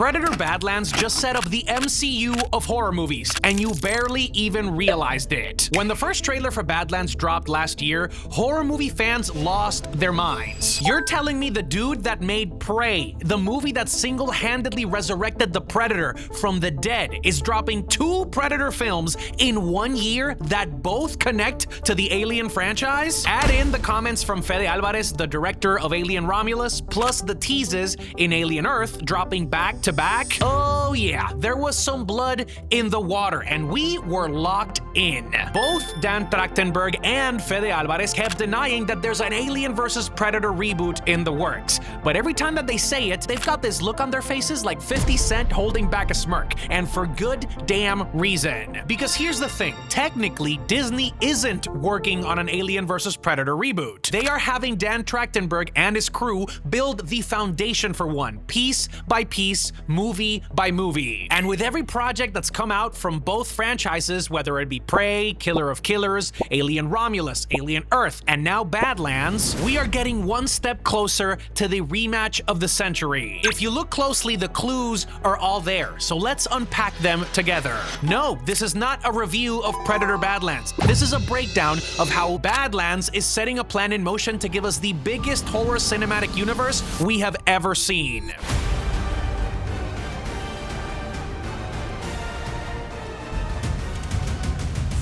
Predator Badlands just set up the MCU of horror movies, and you barely even realized it. When the first trailer for Badlands dropped last year, horror movie fans lost their minds. You're telling me the dude that made Prey, the movie that single-handedly resurrected the Predator from the dead, is dropping 2 Predator films in 1 year that both connect to the Alien franchise? Add in the comments from Fede Alvarez, the director of Alien Romulus, plus the teases in Alien Earth dropping back to back. Oh yeah, there was some blood in the water, and we were locked in. Both Dan Trachtenberg and Fede Alvarez kept denying that there's an Alien vs. Predator reboot in the works. But every time that they say it, they've got this look on their faces like 50 Cent holding back a smirk, and for good damn reason. Because here's the thing, technically, Disney isn't working on an Alien vs. Predator reboot. They are having Dan Trachtenberg and his crew build the foundation for one, piece by piece, movie by movie. And with every project that's come out from both franchises, whether it be Prey, Killer of Killers, Alien Romulus, Alien Earth, and now Badlands, we are getting one step closer to the rematch of the century. If you look closely, the clues are all there, so let's unpack them together. No, this is not a review of Predator Badlands. This is a breakdown of how Badlands is setting a plan in motion to give us the biggest horror cinematic universe we have ever seen.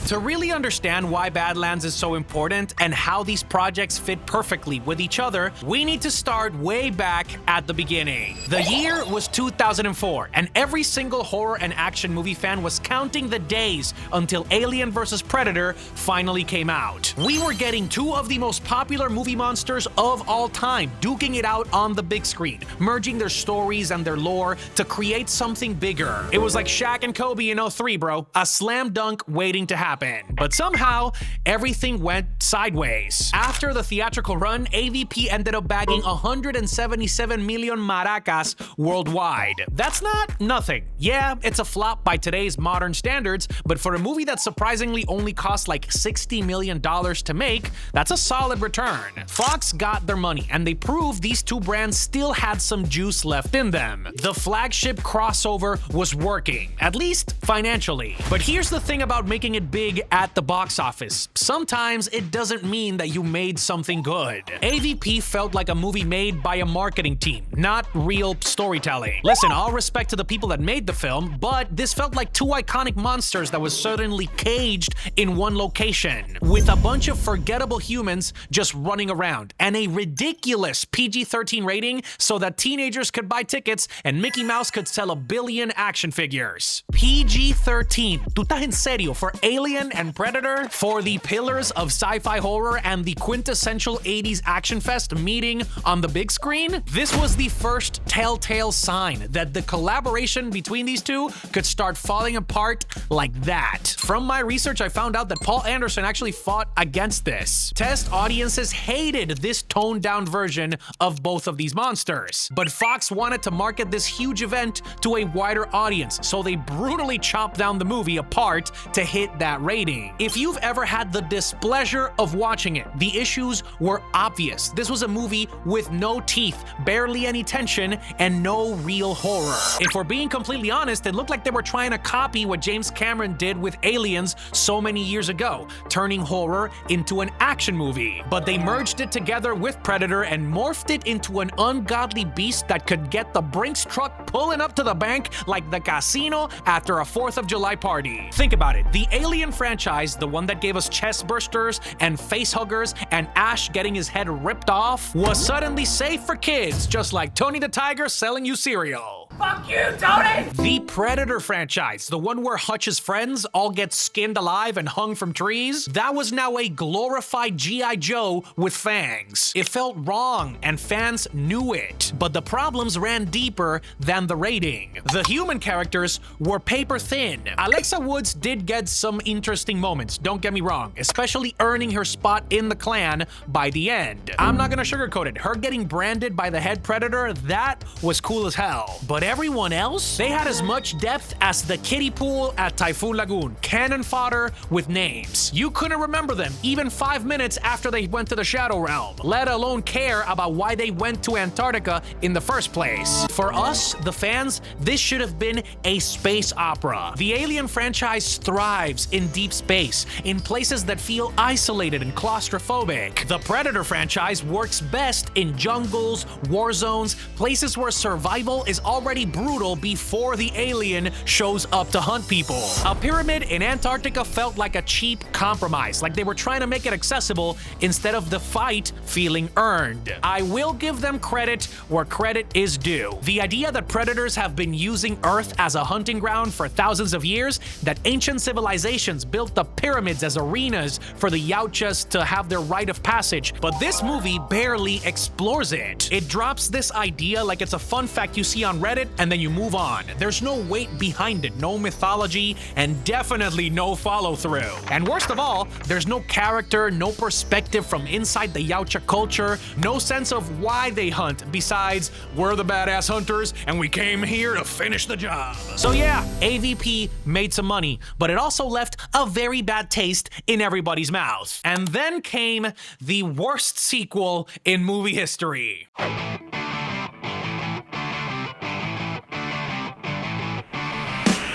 To really understand why Badlands is so important and how these projects fit perfectly with each other, we need to start way back at the beginning. The year was 2004, and every single horror and action movie fan was counting the days until Alien vs. Predator finally came out. We were getting 2 of the most popular movie monsters of all time, duking it out on the big screen, merging their stories and their lore to create something bigger. It was like Shaq and Kobe in '03, bro. A slam dunk waiting to happen. But somehow, everything went sideways. After the theatrical run, AVP ended up bagging 177 million maracas worldwide. That's not nothing. Yeah, it's a flop by today's modern standards, but for a movie that surprisingly only cost like $60 million to make, that's a solid return. Fox got their money, and they proved these 2 brands still had some juice left in them. The flagship crossover was working, at least financially. But here's the thing about making it big at the box office. Sometimes it doesn't mean that you made something good. AVP felt like a movie made by a marketing team, not real storytelling. Listen, all respect to the people that made the film, but this felt like 2 iconic monsters that was certainly caged in one location, with a bunch of forgettable humans just running around, and a ridiculous PG-13 rating so that teenagers could buy tickets and Mickey Mouse could sell 1 billion action figures. PG-13. ¿Tú estás en serio? For Alien and Predator? For the pillars of sci-fi horror and the quintessential 80s action fest meeting on the big screen? This was the first telltale sign that the collaboration between these 2 could start falling apart like that. From my research, I found out that Paul Anderson actually fought against this. Test audiences hated this toned-down version of both of these monsters. But Fox wanted to market this huge event to a wider audience, so they brutally chopped down the movie apart to hit that rating. If you've ever had the displeasure of watching it, the issues were obvious. This was a movie with no teeth, barely any tension, and no real horror. If we're being completely honest, it looked like they were trying to copy what James Cameron did with Aliens so many years ago, turning horror into an action movie. But they merged it together with Predator and morphed it into an ungodly beast that could get the Brinks truck pulling up to the bank like the casino after a 4th of July party. Think about it. The Alien franchise, the one that gave us chest bursters and face huggers and Ash getting his head ripped off, was suddenly safe for kids, just like Tony the Tiger selling you cereal. Fuck you, Tony! The Predator franchise, the one where Hutch's friends all get skinned alive and hung from trees, that was now a glorified G.I. Joe with fangs. It felt wrong, and fans knew it. But the problems ran deeper than the rating. The human characters were paper thin. Alexa Woods did get some interesting moments, don't get me wrong, especially earning her spot in the clan by the end. I'm not gonna sugarcoat it. Her getting branded by the head predator, that was cool as hell. But everyone else, they had as much depth as the kiddie pool at Typhoon Lagoon. Cannon fodder with names. You couldn't remember them even 5 minutes after they went to the Shadow Realm, let alone care about why they went to Antarctica in the first place. For us, the fans, this should have been a space opera. The Alien franchise thrives in deep space, in places that feel isolated and claustrophobic. The Predator franchise works best in jungles, war zones, places where survival is already brutal before the alien shows up to hunt people. A pyramid in Antarctica felt like a cheap compromise, like they were trying to make it accessible instead of the fight feeling earned. I will give them credit where credit is due. The idea that predators have been using Earth as a hunting ground for thousands of years, that ancient civilizations built the pyramids as arenas for the Yautjas to have their rite of passage, but this movie barely explores it. It drops this idea like it's a fun fact you see on Reddit and then you move on. There's no weight behind it, no mythology, and definitely no follow-through. And worst of all, there's no character, no perspective from inside the Yautja culture, no sense of why they hunt besides, we're the badass hunters and we came here to finish the job. So yeah, AVP made some money, but it also left a very bad taste in everybody's mouth. And then came the worst sequel in movie history.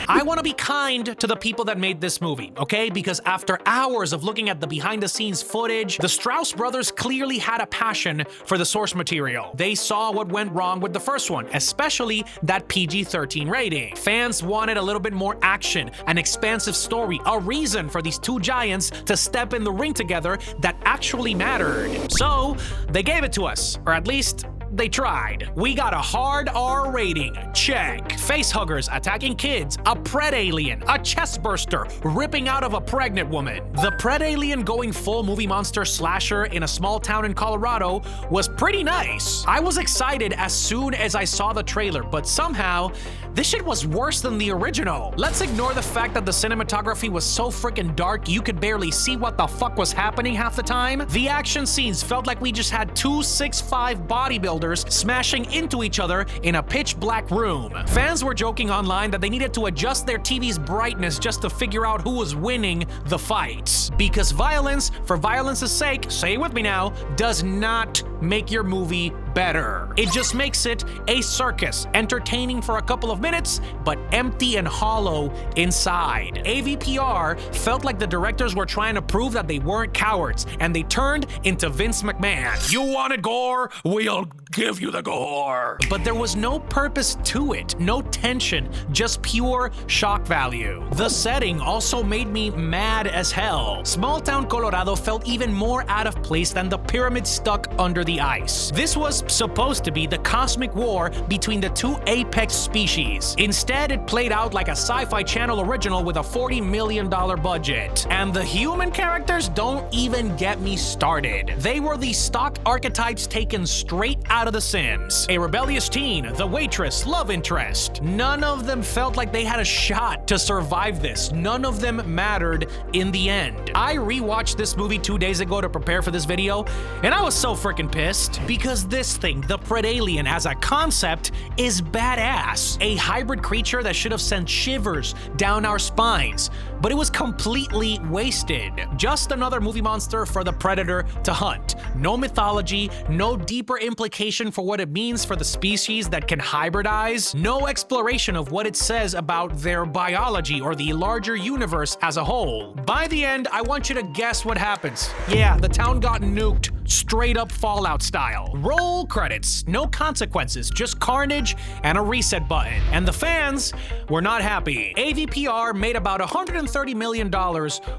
I want to be kind to the people that made this movie, okay? Because after hours of looking at the behind-the-scenes footage, the Strauss brothers clearly had a passion for the source material. They saw what went wrong with the first one, especially that PG-13 rating. Fans wanted a little bit more action, an expansive story, a reason for these two giants to step in the ring together that actually mattered. So, they gave it to us, or at least they tried. We got a hard R rating, check. Facehuggers attacking kids, a pred alien, a chest burster ripping out of a pregnant woman. The pred alien going full movie monster slasher in a small town in Colorado was pretty nice. I was excited as soon as I saw the trailer, but somehow, this shit was worse than the original. Let's ignore the fact that the cinematography was so freaking dark you could barely see what the fuck was happening half the time. The action scenes felt like we just had two 6'5" bodybuilders smashing into each other in a pitch black room. Fans were joking online that they needed to adjust their TV's brightness just to figure out who was winning the fights. Because violence, for violence's sake, say it with me now, does not make your movie better. It just makes it a circus, entertaining for a couple of minutes, but empty and hollow inside. AVPR felt like the directors were trying to prove that they weren't cowards, and they turned into Vince McMahon. You wanted gore? We'll give you the gore. But there was no purpose to it, no tension, just pure shock value. The setting also made me mad as hell. Small town Colorado felt even more out of place than the pyramid stuck under the ice. This was supposed to be the cosmic war between the two apex species. Instead, it played out like a Sci-Fi Channel original with a $40 million budget. And the human characters don't even get me started. They were the stock archetypes taken straight out of The Sims. A rebellious teen, the waitress, love interest. None of them felt like they had a shot to survive this. None of them mattered in the end. I rewatched this movie 2 days ago to prepare for this video, and I was so freaking pissed because this thing, the Pred Alien as a concept, is badass. A hybrid creature that should have sent shivers down our spines, but it was completely wasted. Just another movie monster for the Predator to hunt. No mythology, no deeper implication for what it means for the species that can hybridize, no exploration of what it says about their biology or the larger universe as a whole. By the end, I want you to guess what happens. Yeah, the town got nuked. Straight up Fallout style. Roll credits, no consequences, just carnage and a reset button. And the fans were not happy. AVPR made about $130 million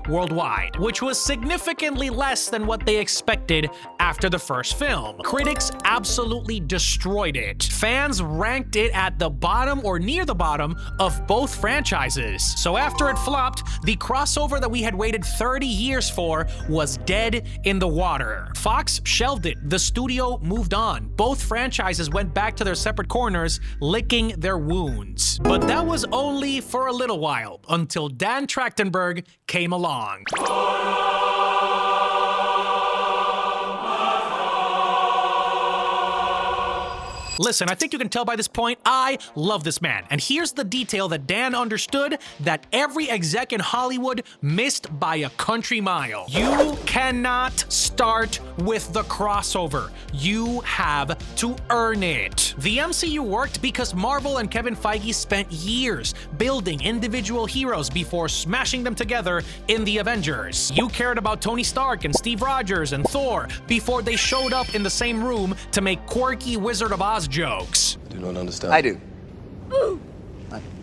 worldwide, which was significantly less than what they expected after the first film. Critics absolutely destroyed it. Fans ranked it at the bottom or near the bottom of both franchises. So after it flopped, the crossover that we had waited 30 years for was dead in the water. Fox shelved it. The studio moved on. Both franchises went back to their separate corners, licking their wounds. But that was only for a little while, until Dan Trachtenberg came along. Listen, I think you can tell by this point, I love this man. And here's the detail that Dan understood that every exec in Hollywood missed by a country mile. You cannot start with the crossover. You have to earn it. The MCU worked because Marvel and Kevin Feige spent years building individual heroes before smashing them together in the Avengers. You cared about Tony Stark and Steve Rogers and Thor before they showed up in the same room to make quirky Wizard of Oz jokes. Do not understand. I do.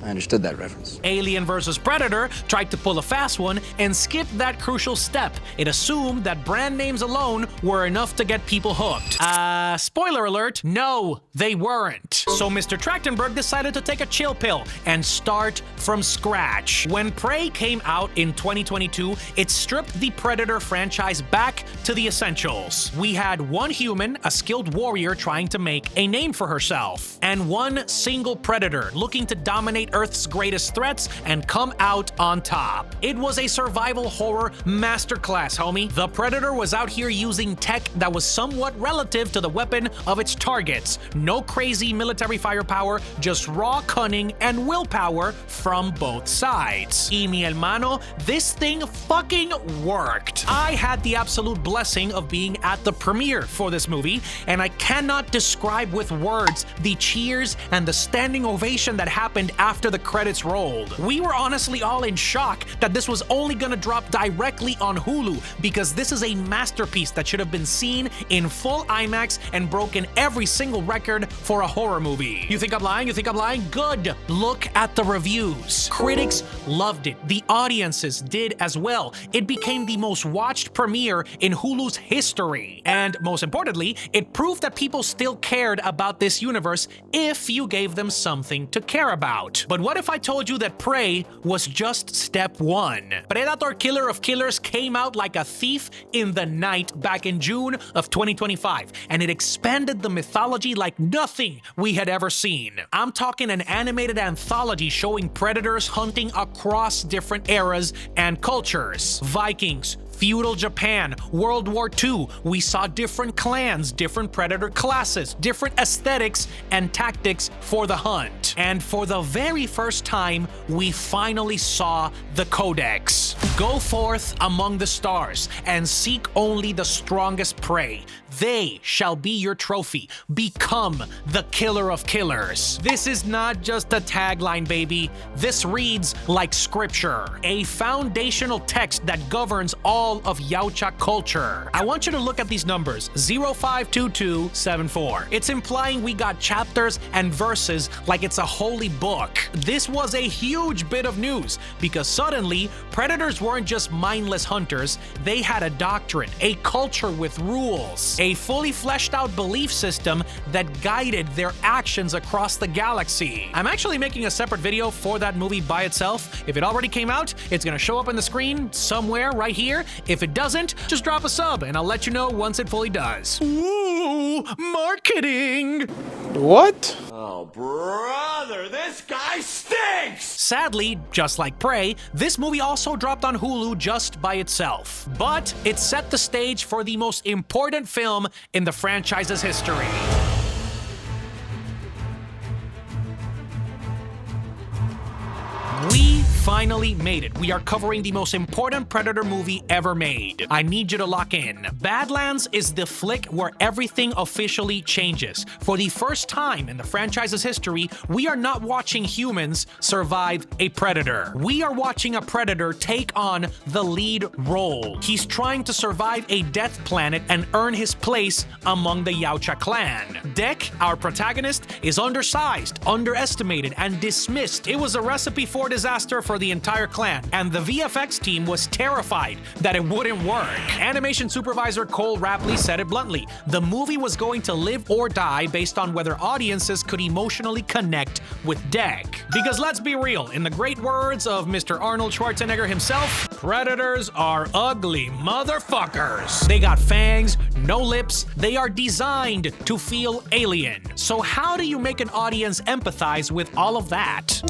I understood that reference. Alien vs. Predator tried to pull a fast one and skipped that crucial step. It assumed that brand names alone were enough to get people hooked. Spoiler alert, no, they weren't. So Mr. Trachtenberg decided to take a chill pill and start from scratch. When Prey came out in 2022, it stripped the Predator franchise back to the essentials. We had one human, a skilled warrior trying to make a name for herself, and one single Predator looking to dominate Earth's greatest threats and come out on top. It was a survival horror masterclass, homie. The Predator was out here using tech that was somewhat relative to the weapon of its targets. No crazy military firepower, just raw cunning and willpower from both sides. Y mi hermano, this thing fucking worked. I had the absolute blessing of being at the premiere for this movie, and I cannot describe with words the cheers and the standing ovation that happened after the credits rolled. We were honestly all in shock that this was only gonna drop directly on Hulu, because this is a masterpiece that should have been seen in full IMAX and broken every single record for a horror movie. You think I'm lying? You think I'm lying? Good. Look at the reviews. Critics loved it. The audiences did as well. It became the most watched premiere in Hulu's history. And most importantly, it proved that people still cared about this universe if you gave them something to care about. But what if I told you that Prey was just step one? Predator Killer of Killers came out like a thief in the night back in June of 2025, and it expanded the mythology like nothing we had ever seen. I'm talking an animated anthology showing predators hunting across different eras and cultures. Vikings, feudal Japan, World War II, we saw different clans, different predator classes, different aesthetics and tactics for the hunt. And for the very first time, we finally saw the Codex. Go forth among the stars and seek only the strongest prey. They shall be your trophy. Become the killer of killers. This is not just a tagline, baby. This reads like scripture, a foundational text that governs all of Yautja culture. I want you to look at these numbers, 052274. It's implying we got chapters and verses like it's a holy book. This was a huge bit of news because suddenly predators weren't just mindless hunters. They had a doctrine, a culture with rules, a fully fleshed out belief system that guided their actions across the galaxy. I'm actually making a separate video for that movie by itself. If it already came out, it's gonna show up on the screen somewhere right here. If it doesn't, just drop a sub and I'll let you know once it fully does. Ooh, marketing! What? Oh, brother, this guy stinks! Sadly, just like Prey, this movie also dropped on Hulu just by itself. But it set the stage for the most important film in the franchise's history. We finally made it. We are covering the most important Predator movie ever made. I need you to lock in. Badlands is the flick where everything officially changes. For the first time in the franchise's history, we are not watching humans survive a predator. We are watching a predator take on the lead role. He's trying to survive a death planet and earn his place among the Yautja clan. Dek, our protagonist, is undersized, underestimated, and dismissed. It was a recipe for disaster for the entire clan, and the VFX team was terrified that it wouldn't work. Animation supervisor Cole Rapley said it bluntly: the movie was going to live or die based on whether audiences could emotionally connect with Dek. Because let's be real, in the great words of Mr. Arnold Schwarzenegger himself, predators are ugly motherfuckers. They got fangs, no lips, they are designed to feel alien. So how do you make an audience empathize with all of that?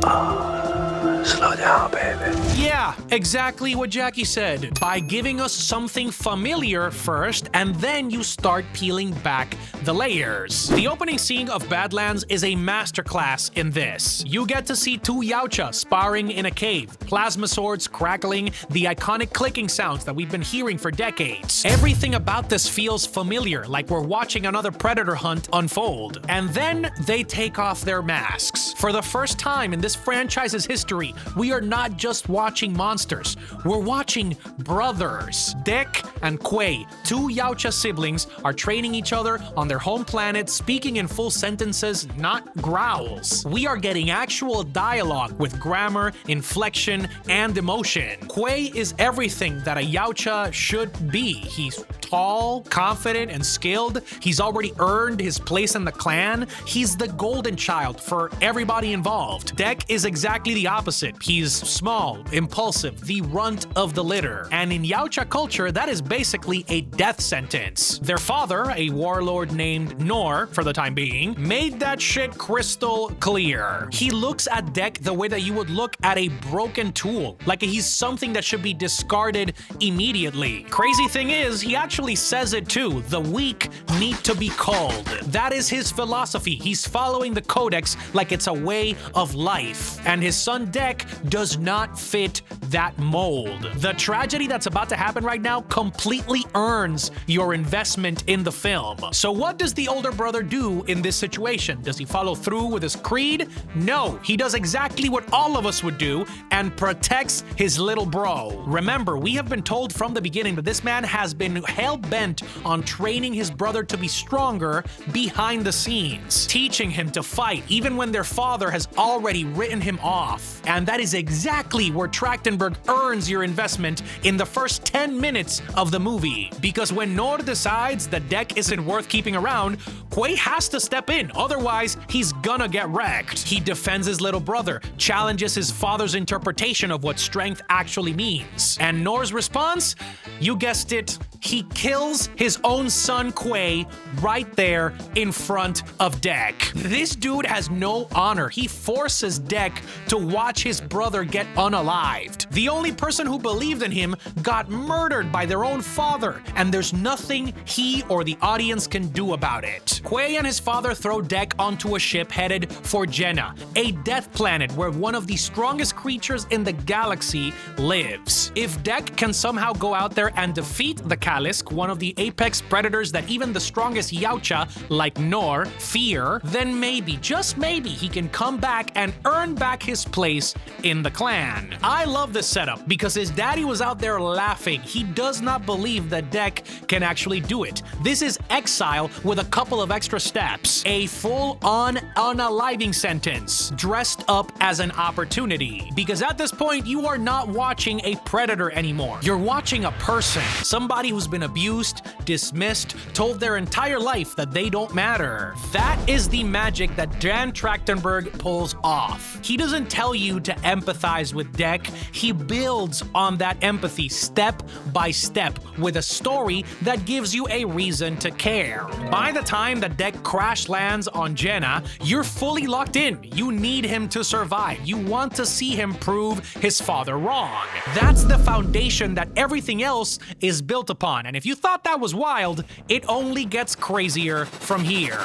Slow down. Oh, baby. Yeah, exactly what Jackie said. By giving us something familiar first, and then you start peeling back the layers. The opening scene of Badlands is a masterclass in this. You get to see two Yautja sparring in a cave, plasma swords crackling, the iconic clicking sounds that we've been hearing for decades. Everything about this feels familiar, like we're watching another predator hunt unfold. And then they take off their masks. For the first time in this franchise's history, we are not just watching monsters, we're watching brothers. Dek and Quay, two Yautja siblings, are training each other on their home planet, speaking in full sentences, not growls. We are getting actual dialogue with grammar, inflection, and emotion. Quay is everything that a Yautja should be. He's tall, confident, and skilled. He's already earned his place in the clan. He's the golden child for everybody involved. Dek is exactly the opposite. He's small, impulsive, the runt of the litter. And in Yautja culture, that is basically a death sentence. Their father, a warlord named Nor, for the time being, made that shit crystal clear. He looks at Dek the way that you would look at a broken tool, like he's something that should be discarded immediately. Crazy thing is, he actually says it too. The weak need to be called. That is his philosophy. He's following the Codex like it's a way of life. And his son Dek does not fit that mold. The tragedy that's about to happen right now completely earns your investment in the film. So what does the older brother do in this situation? Does he follow through with his creed? No, he does exactly what all of us would do and protects his little bro. Remember, we have been told from the beginning that this man has been hell-bent on training his brother to be stronger behind the scenes, teaching him to fight even when their father has already written him off. And that is exactly where Trachtenberg earns your investment in the first 10 minutes of the movie. Because when Nor decides the Dek isn't worth keeping around, Quay has to step in, otherwise he's gonna get wrecked. He defends his little brother, challenges his father's interpretation of what strength actually means. And Nor's response? You guessed it, he kills his own son Quay right there in front of Dek. This dude has no honor. He forces Dek to watch his brother get unalived. The only person who believed in him got murdered by their own father, and there's nothing he or the audience can do about it. Quay and his father throw Dek onto a ship headed for Jenna, a death planet where one of the strongest creatures in the galaxy lives. If Dek can somehow go out there and defeat the Kalisk, one of the apex predators that even the strongest Yautja, like Nor, fear, then maybe, just maybe, he can come back and earn back his place in the clan. I love this setup because his daddy was out there laughing. He does not believe that Dek can actually do it. This is exile with a couple of extra steps. A full-on unaliving sentence, dressed up as an opportunity. Because at this point, you are not watching a predator anymore. You're watching a person, somebody who's been abused, dismissed, told their entire life that they don't matter. That is the magic that Jan Trachtenberg pulls off. He doesn't tell you to empathize with Dek, he builds on that empathy step by step with a story that gives you a reason to care. By the time that Dek crash lands on Jenna, you're fully locked in. You need him to survive. You want to see him prove his father wrong. That's the foundation that everything else is built upon. And if you thought that was wild, it only gets crazier from here.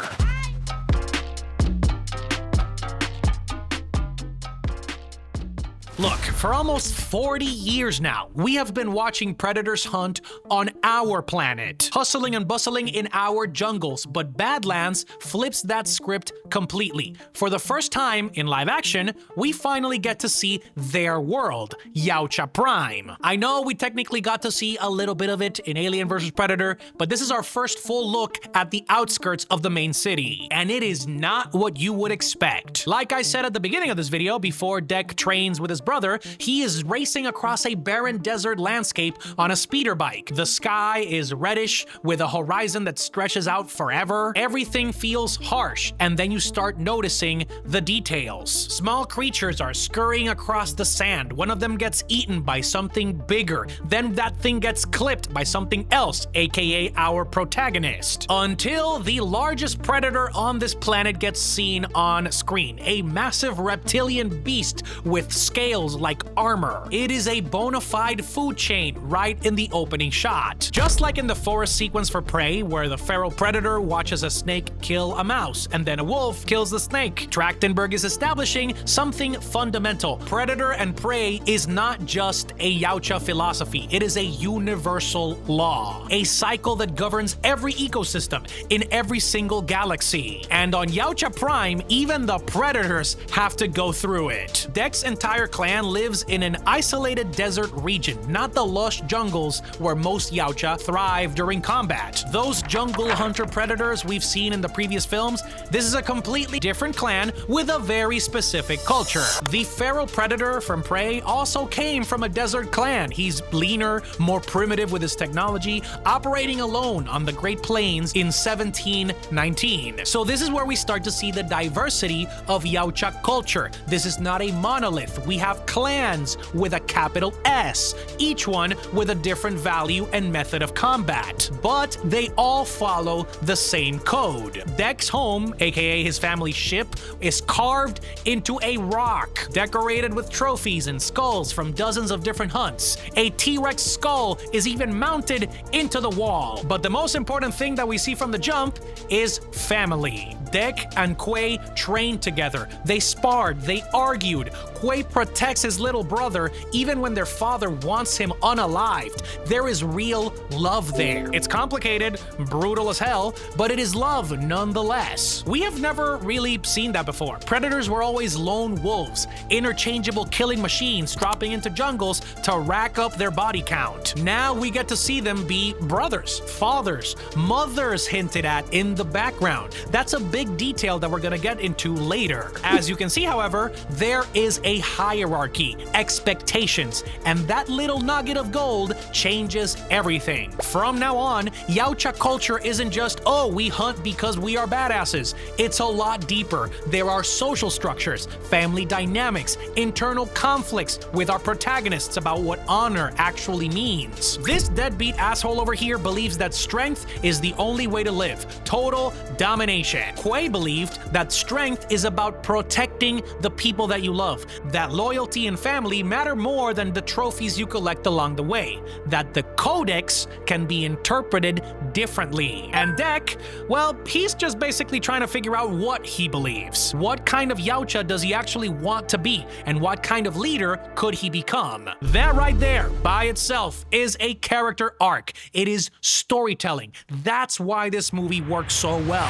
Look, for almost 40 years now, we have been watching predators hunt on our planet, hustling and bustling in our jungles, but Badlands flips that script completely. For the first time in live action, we finally get to see their world, Yautja Prime. I know we technically got to see a little bit of it in Alien vs. Predator, but this is our first full look at the outskirts of the main city, and it is not what you would expect. Like I said at the beginning of this video, before Dek trains with his brother, he is racing across a barren desert landscape on a speeder bike. The sky is reddish with a horizon that stretches out forever. Everything feels harsh, and then you start noticing the details. Small creatures are scurrying across the sand. One of them gets eaten by something bigger. Then that thing gets clipped by something else, aka our protagonist. Until the largest predator on this planet gets seen on screen. A massive reptilian beast with scales scales like armor. It is a bona fide food chain right in the opening shot. Just like in the forest sequence for Prey, where the feral predator watches a snake kill a mouse, and then a wolf kills the snake. Trachtenberg is establishing something fundamental. Predator and prey is not just a Yautja philosophy, it is a universal law. A cycle that governs every ecosystem in every single galaxy. And on Yautja Prime, even the predators have to go through it. Deck's entire clan lives in an isolated desert region, not the lush jungles where most Yautja thrive during combat. Those jungle hunter predators we've seen in the previous films, this is a completely different clan with a very specific culture. The feral predator from Prey also came from a desert clan. He's leaner, more primitive with his technology, operating alone on the Great Plains in 1719. So this is where we start to see the diversity of Yautja culture. This is not a monolith. We have clans with a capital S, each one with a different value and method of combat, but they all follow the same code. Deck's home, aka his family ship, is carved into a rock, decorated with trophies and skulls from dozens of different hunts. A T-Rex skull is even mounted into the wall. But the most important thing that we see from the jump is family. Deck and Quay trained together. They sparred, they argued. Quay protects his little brother even when their father wants him unalived. There is real love there. It's complicated, brutal as hell, but it is love nonetheless. We have never really seen that before. Predators were always lone wolves, interchangeable killing machines dropping into jungles to rack up their body count. Now we get to see them be brothers, fathers, mothers hinted at in the background. That's a big detail that we're gonna get into later. As you can see, however, there is a hierarchy, expectations, and that little nugget of gold changes everything. From now on, Yautja culture isn't just, oh, we hunt because we are badasses. It's a lot deeper. There are social structures, family dynamics, internal conflicts with our protagonists about what honor actually means. This deadbeat asshole over here believes that strength is the only way to live. Total domination. Quay believed that strength is about protecting the people that you love, that loyalty and family matter more than the trophies you collect along the way, that the Codex can be interpreted differently. And Deck, well, he's just basically trying to figure out what he believes. What kind of Yautja does he actually want to be, and what kind of leader could he become? That right there, by itself, is a character arc. It is storytelling. That's why this movie works so well.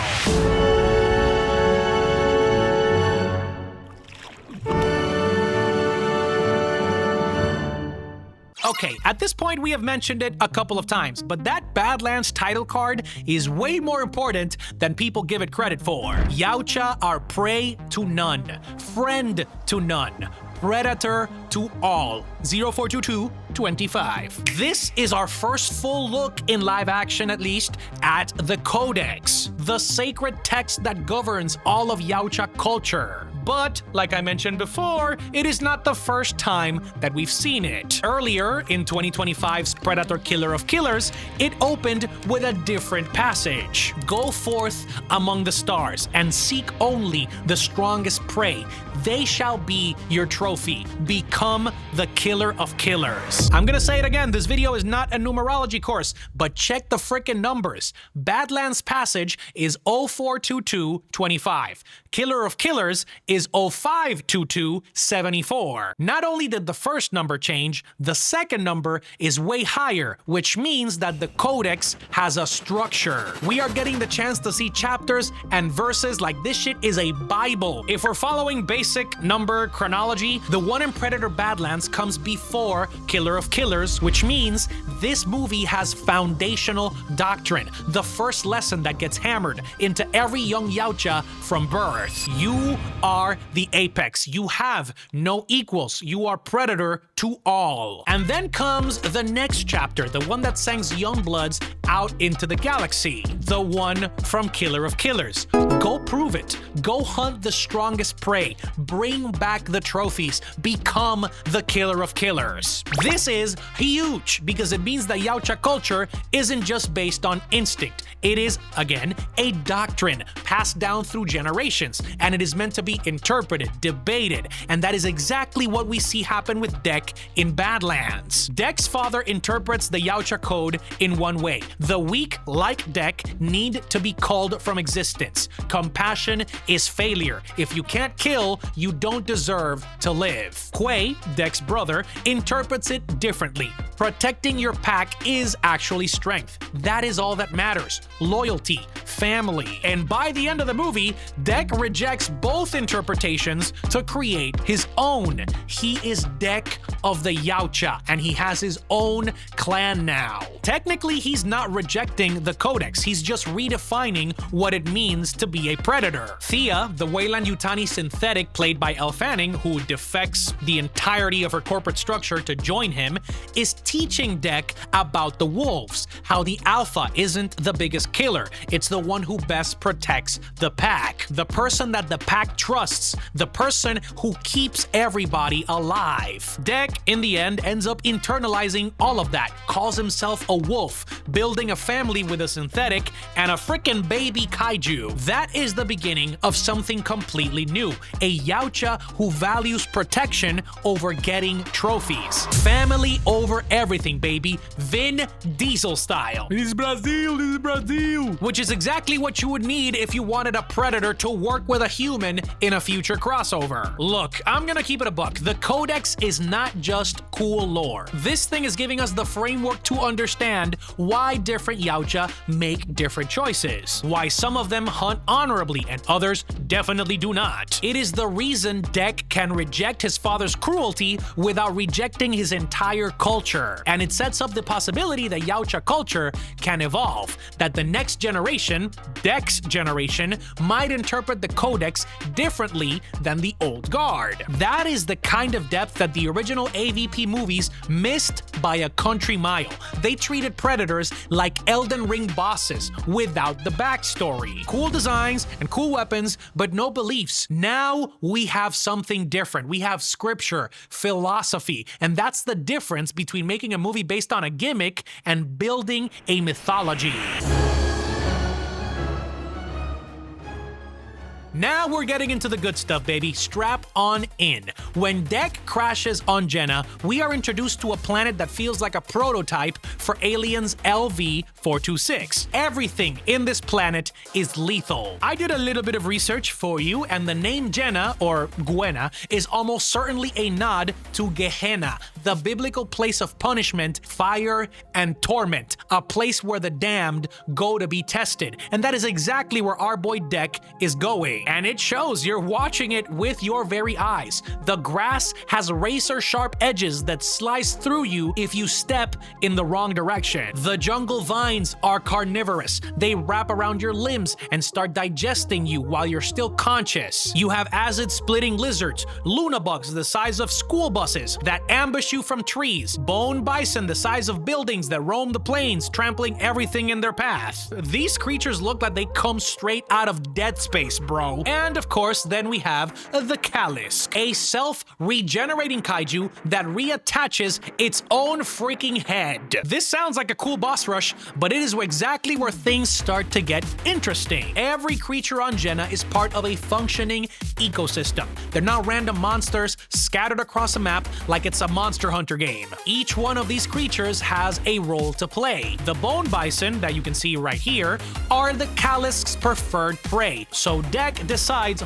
Okay, at this point we have mentioned it a couple of times, but that Badlands title card is way more important than people give it credit for. Yautja are prey to none, friend to none, predator to all. 0422-25. This is our first full look, in live action at least, at the Codex, the sacred text that governs all of Yautja culture. But, like I mentioned before, it is not the first time that we've seen it. Earlier, in 2025's Predator Killer of Killers, it opened with a different passage. Go forth among the stars and seek only the strongest prey. They shall be your trophy. Become the killer of killers. I'm gonna say it again, this video is not a numerology course, but check the frickin' numbers. Badlands passage is 0422-25. Killer of Killers is 0522-74. Not only did the first number change, the second number is way higher, which means that the Codex has a structure. We are getting the chance to see chapters and verses like this shit is a Bible. If we're following basic number chronology, the one in Predator Badlands comes before Killer of Killers, which means this movie has foundational doctrine, the first lesson that gets hammered into every young Yautja from birth. You are the apex. You have no equals. You are predator to all. And then comes the next chapter, the one that sends youngbloods out into the galaxy, the one from Killer of Killers. Go prove it. Go hunt the strongest prey. Bring back the trophies. Become the Killer of Killers. This is huge because it means that Yautja culture isn't just based on instinct. It is, again, a doctrine passed down through generations. words, and it is meant to be interpreted, debated, and that is exactly what we see happen with Dek in Badlands. Dek's father interprets the Yautja Code in one way. The weak, like Dek, need to be called from existence. Compassion is failure. If you can't kill, you don't deserve to live. Quay, Dek's brother, interprets it differently. Protecting your pack is actually strength. That is all that matters. Loyalty, family. And by the end of the movie, Dek rejects both interpretations to create his own. He is Dek of the Yautja, and he has his own clan now. Technically, he's not rejecting the Codex. He's just redefining what it means to be a predator. Thea, the Weyland-Yutani synthetic played by Elle Fanning, who defects the entirety of her corporate structure to join him, is teaching Dek about the wolves, how the alpha isn't the biggest killer, it's the one who best protects the pack, the person that the pack trusts, the person who keeps everybody alive. Dek, in the end, ends up internalizing all of that, calls himself a wolf, building a family with a synthetic and a frickin' baby kaiju. That is the beginning of something completely new, a Yautja who values protection over getting trophies. Family over everything, baby. Vin Diesel style. This is Brazil, this is Brazil. Which is exactly what you would need if you wanted a predator to work with a human in a future crossover. Look, I'm gonna keep it a buck. The Codex is not just cool lore. This thing is giving us the framework to understand why different Yautja make different choices, why some of them hunt honorably and others definitely do not. It is the reason Dek can reject his father's cruelty without rejecting his entire culture, and it sets up the possibility that Yautja culture can evolve, that the next generation, Dek's generation, might interpret the Codex differently than the old guard. That is the kind of depth that the original AVP movies missed by a country mile. They treated predators like Elden Ring bosses without the backstory. Cool designs and cool weapons, but no beliefs. Now we have something different. We have scripture, philosophy, and that's the difference between making a movie based on a gimmick and building a mythology. Now we're getting into the good stuff, baby. Strap on in. When Dek crashes on Jenna, we are introduced to a planet that feels like a prototype for Aliens LV-426. Everything in this planet is lethal. I did a little bit of research for you, and the name Jenna, or Gwena, is almost certainly a nod to Gehenna, the biblical place of punishment, fire, and torment, a place where the damned go to be tested. And that is exactly where our boy Dek is going. And it shows. You're watching it with your very eyes. The grass has razor-sharp edges that slice through you if you step in the wrong direction. The jungle vines are carnivorous. They wrap around your limbs and start digesting you while you're still conscious. You have acid-splitting lizards, lunabugs the size of school buses that ambush you from trees, bone bison the size of buildings that roam the plains, trampling everything in their path. These creatures look like they come straight out of Dead Space, bro. And of course, then we have the Callisk, a self-regenerating kaiju that reattaches its own freaking head. This sounds like a cool boss rush, but it is exactly where things start to get interesting. Every creature on Jenna is part of a functioning ecosystem. They're not random monsters scattered across a map like it's a Monster Hunter game. Each one of these creatures has a role to play. The bone bison that you can see right here are the Callisk's preferred prey. So Dek decides,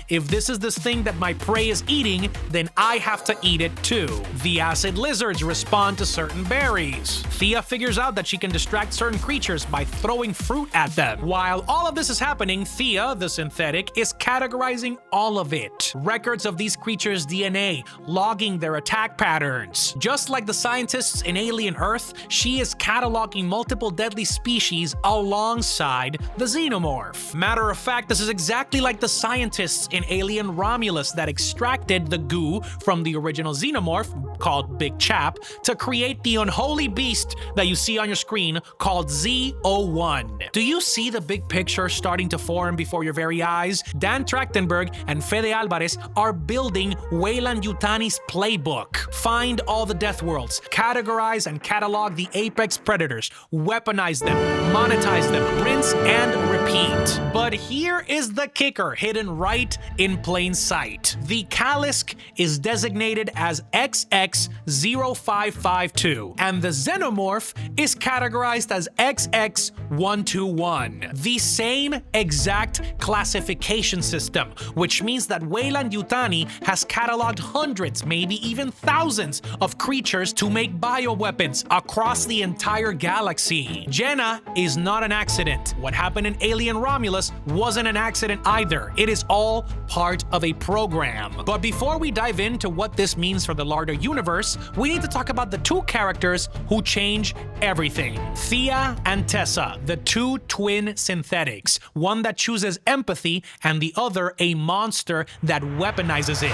if this is this thing that my prey is eating, then I have to eat it too. The acid lizards respond to certain berries. Thea figures out that she can distract certain creatures by throwing fruit at them. While all of this is happening, Thea, the synthetic, is categorizing all of it. Records of these creatures' DNA, logging their attack patterns. Just like the scientists in Alien Earth, she is cataloging multiple deadly species alongside the xenomorph. Matter of fact, this is exactly like the scientists in Alien Romulus that extracted the goo from the original xenomorph called Big Chap, to create the unholy beast that you see on your screen called Z01. Do you see the big picture starting to form before your very eyes? Dan Trachtenberg and Fede Alvarez are building Weyland-Yutani's playbook. Find all the death worlds, categorize and catalog the apex predators, weaponize them, monetize them, rinse and repeat. But here is the kicker hidden right in plain sight. The Calisk is designated as XX0552, and the Xenomorph is categorized as XX121. The same exact classification system, which means that Weyland-Yutani has cataloged hundreds, maybe even thousands of creatures to make bioweapons across the entire galaxy. Jenna is not an accident. What happened in Alien Romulus wasn't an accident either. It is all part of a program. But before we dive into what this means for the larger universe, we need to talk about the two characters who change everything. Thea and Tessa, the two twin synthetics, one that chooses empathy and the other a monster that weaponizes it.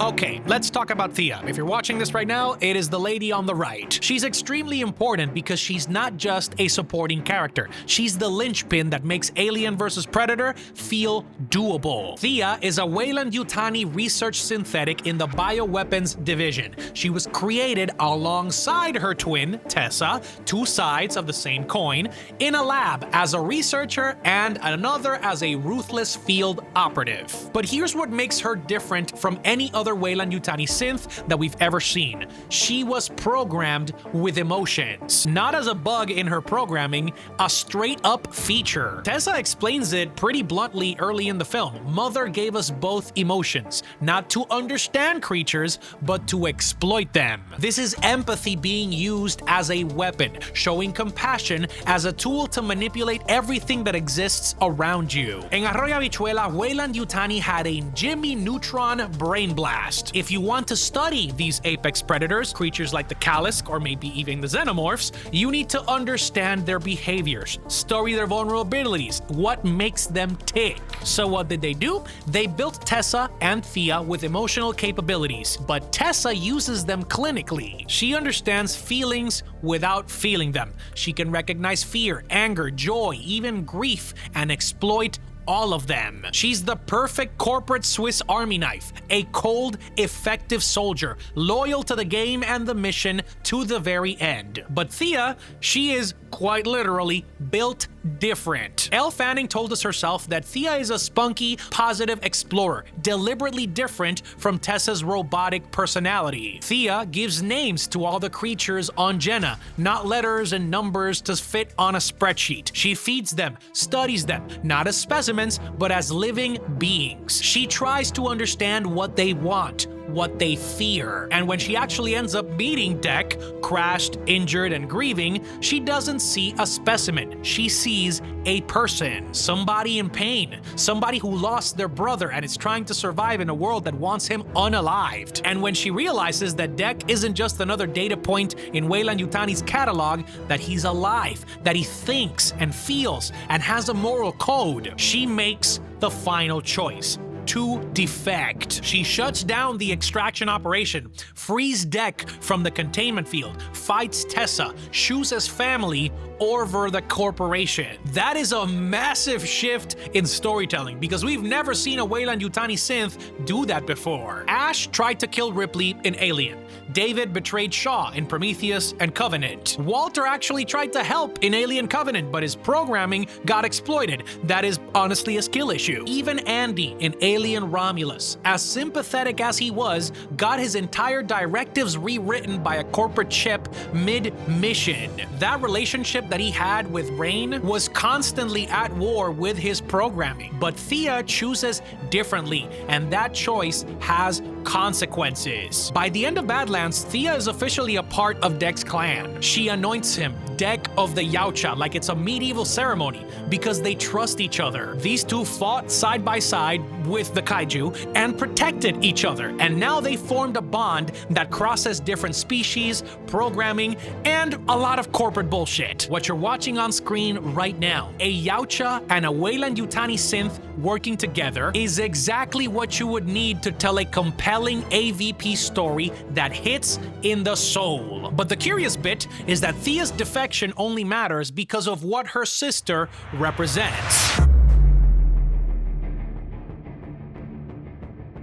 Okay, let's talk about Thea. If you're watching this right now, it is the lady on the right. She's extremely important because she's not just a supporting character. She's the linchpin that makes Alien vs. Predator feel doable. Thea is a Weyland-Yutani research synthetic in the bioweapons division. She was created alongside her twin, Tessa, two sides of the same coin, in a lab as a researcher and another as a ruthless field operative. But here's what makes her different from any other Weyland-Yutani synth that we've ever seen. She was programmed with emotions. Not as a bug in her programming, a straight-up feature. Tessa explains it pretty bluntly early in the film. Mother gave us both emotions, not to understand creatures, but to exploit them. This is empathy being used as a weapon, showing compassion as a tool to manipulate everything that exists around you. In Arroyo Habichuela, Weyland-Yutani had a Jimmy Neutron brain blast. If you want to study these apex predators, creatures like the Calisk or maybe even the Xenomorphs, you need to understand their behaviors, study their vulnerabilities, what makes them tick. So what did they do? They built Tessa and Thea with emotional capabilities, but Tessa uses them clinically. She understands feelings without feeling them. She can recognize fear, anger, joy, even grief, and exploit all of them. She's the perfect corporate Swiss Army knife, a cold, effective soldier, loyal to the game and the mission to the very end. But Thea, she is quite literally built different. Elle Fanning told us herself that Thea is a spunky, positive explorer, deliberately different from Tessa's robotic personality. Thea gives names to all the creatures on Jenna, not letters and numbers to fit on a spreadsheet. She feeds them, studies them, not as specimens, but as living beings. She tries to understand what they want, what they fear. And when she actually ends up meeting Deck, crashed, injured, and grieving, she doesn't see a specimen. She sees a person, somebody in pain, somebody who lost their brother and is trying to survive in a world that wants him unalived. And when she realizes that Deck isn't just another data point in Weyland-Yutani's catalog, that he's alive, that he thinks and feels and has a moral code, she makes the final choice: to defect. She shuts down the extraction operation, frees Deck from the containment field, fights Tessa, chooses family over the corporation. That is a massive shift in storytelling because we've never seen a Weyland-Yutani synth do that before. Ash tried to kill Ripley in Alien. David betrayed Shaw in Prometheus and Covenant. Walter actually tried to help in Alien Covenant, but his programming got exploited. That is honestly a skill issue. Even Andy in Alien Romulus, as sympathetic as he was, got his entire directives rewritten by a corporate chip mid-mission. That relationship that he had with Rain was constantly at war with his programming. But Thea chooses differently, and that choice has consequences. By the end of Badlands, Thea is officially a part of Deck's clan. She anoints him Deck of the Yautja like it's a medieval ceremony because they trust each other. These two fought side by side with the kaiju and protected each other, and now they formed a bond that crosses different species, programming, and a lot of corporate bullshit. What you're watching on screen right now, a Yautja and a Weyland-Yutani synth working together, is exactly what you would need to tell a compelling AVP story that hits in the soul. But the curious bit is that Thea's defection only matters because of what her sister represents.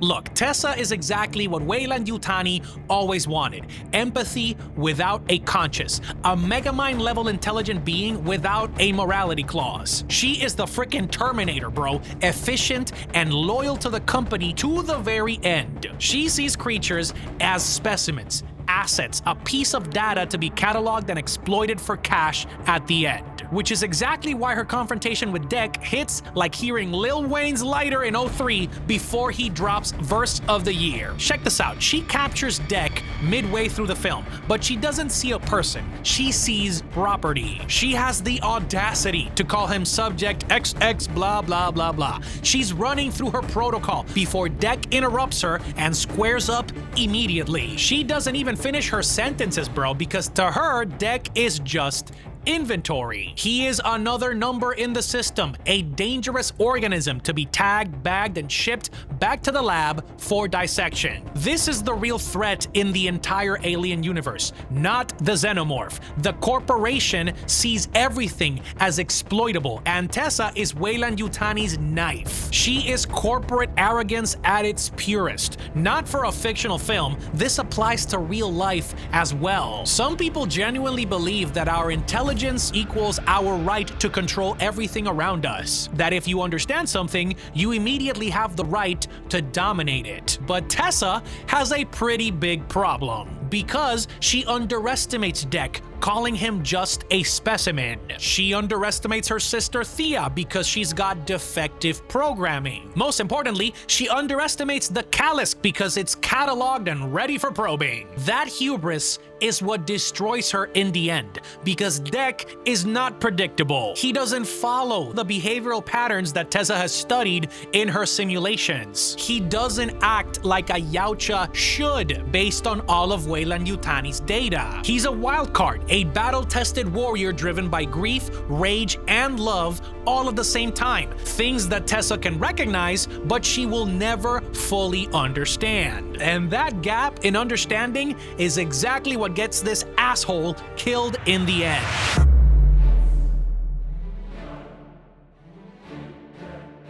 Look, Tessa is exactly what Weyland-Yutani always wanted. Empathy without a conscience. A megamind level intelligent being without a morality clause. She is the frickin' Terminator, bro. Efficient and loyal to the company to the very end. She sees creatures as specimens, assets, a piece of data to be cataloged and exploited for cash at the end. Which is exactly why her confrontation with Deck hits like hearing Lil Wayne's Lighter in 03 before he drops Verse of the Year. Check this out. She captures Deck midway through the film, but she doesn't see a person. She sees property. She has the audacity to call him subject XX blah blah blah blah. She's running through her protocol before Deck interrupts her and squares up immediately. She doesn't even finish her sentences, bro, because to her, Deck is just inventory. He is another number in the system, a dangerous organism to be tagged, bagged, and shipped back to the lab for dissection. This is the real threat in the entire alien universe, not the xenomorph. The corporation sees everything as exploitable, and Tessa is Weyland-Yutani's knife. She is corporate arrogance at its purest. Not for a fictional film, this applies to real life as well. Some people genuinely believe that our intelligence equals our right to control everything around us. That if you understand something, you immediately have the right to dominate it. But Tessa has a pretty big problem because she underestimates Deck, calling him just a specimen. She underestimates her sister Thea because she's got defective programming. Most importantly, she underestimates the Calisk because it's cataloged and ready for probing. That hubris is what destroys her in the end, because Deck is not predictable. He doesn't follow the behavioral patterns that Tessa has studied in her simulations. He doesn't act like a Yautja should based on all of Weyland-Yutani's data. He's a wild card, a battle-tested warrior driven by grief, rage, and love all at the same time. Things that Tessa can recognize, but she will never fully understand. And that gap in understanding is exactly what gets this asshole killed in the end.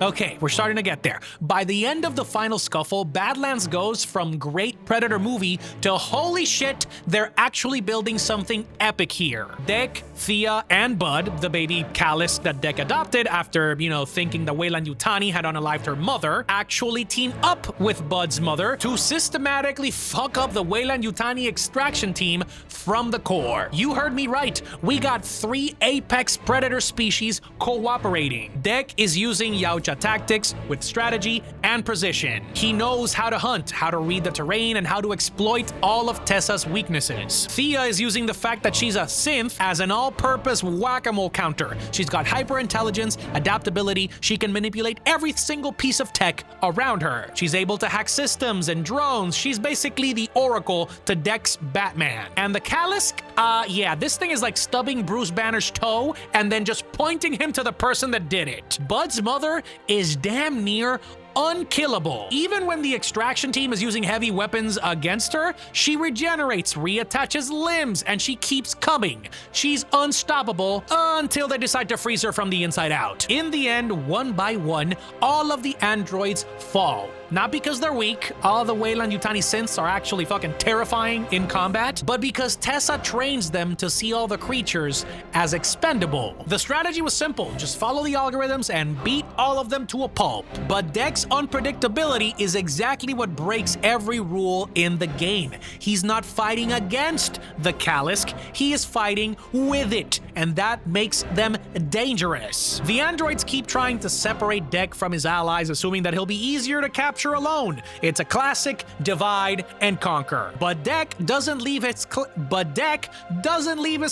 Okay, we're starting to get there. By the end of the final scuffle, Badlands goes from great Predator movie to holy shit, they're actually building something epic here. Deck, Thea, and Bud, the baby Callus that Deck adopted after, thinking that Weyland-Yutani had unalived her mother, actually team up with Bud's mother to systematically fuck up the Weyland-Yutani extraction team from the core. You heard me right. We got 3 apex Predator species cooperating. Deck is using Yautja tactics with strategy and precision. He knows how to hunt, how to read the terrain, and how to exploit all of Tessa's weaknesses. Thea is using the fact that she's a synth as an all-purpose whack-a-mole counter. She's got hyper-intelligence, adaptability, she can manipulate every single piece of tech around her. She's able to hack systems and drones. She's basically the Oracle to Deck's Batman. And the Calisk, yeah, this thing is like stubbing Bruce Banner's toe and then just pointing him to the person that did it. Bud's mother is damn near unkillable. Even when the extraction team is using heavy weapons against her, she regenerates, reattaches limbs, and she keeps coming. She's unstoppable until they decide to freeze her from the inside out. In the end, one by one, all of the androids fall. Not because they're weak, all the Weyland-Yutani synths are actually fucking terrifying in combat, but because Tessa trains them to see all the creatures as expendable. The strategy was simple, just follow the algorithms and beat all of them to a pulp. But Deck's unpredictability is exactly what breaks every rule in the game. He's not fighting against the Calisk, he is fighting with it. and that makes them dangerous. The androids keep trying to separate Dek from his allies, assuming that he'll be easier to capture alone. It's a classic divide and conquer. But Dek doesn't leave his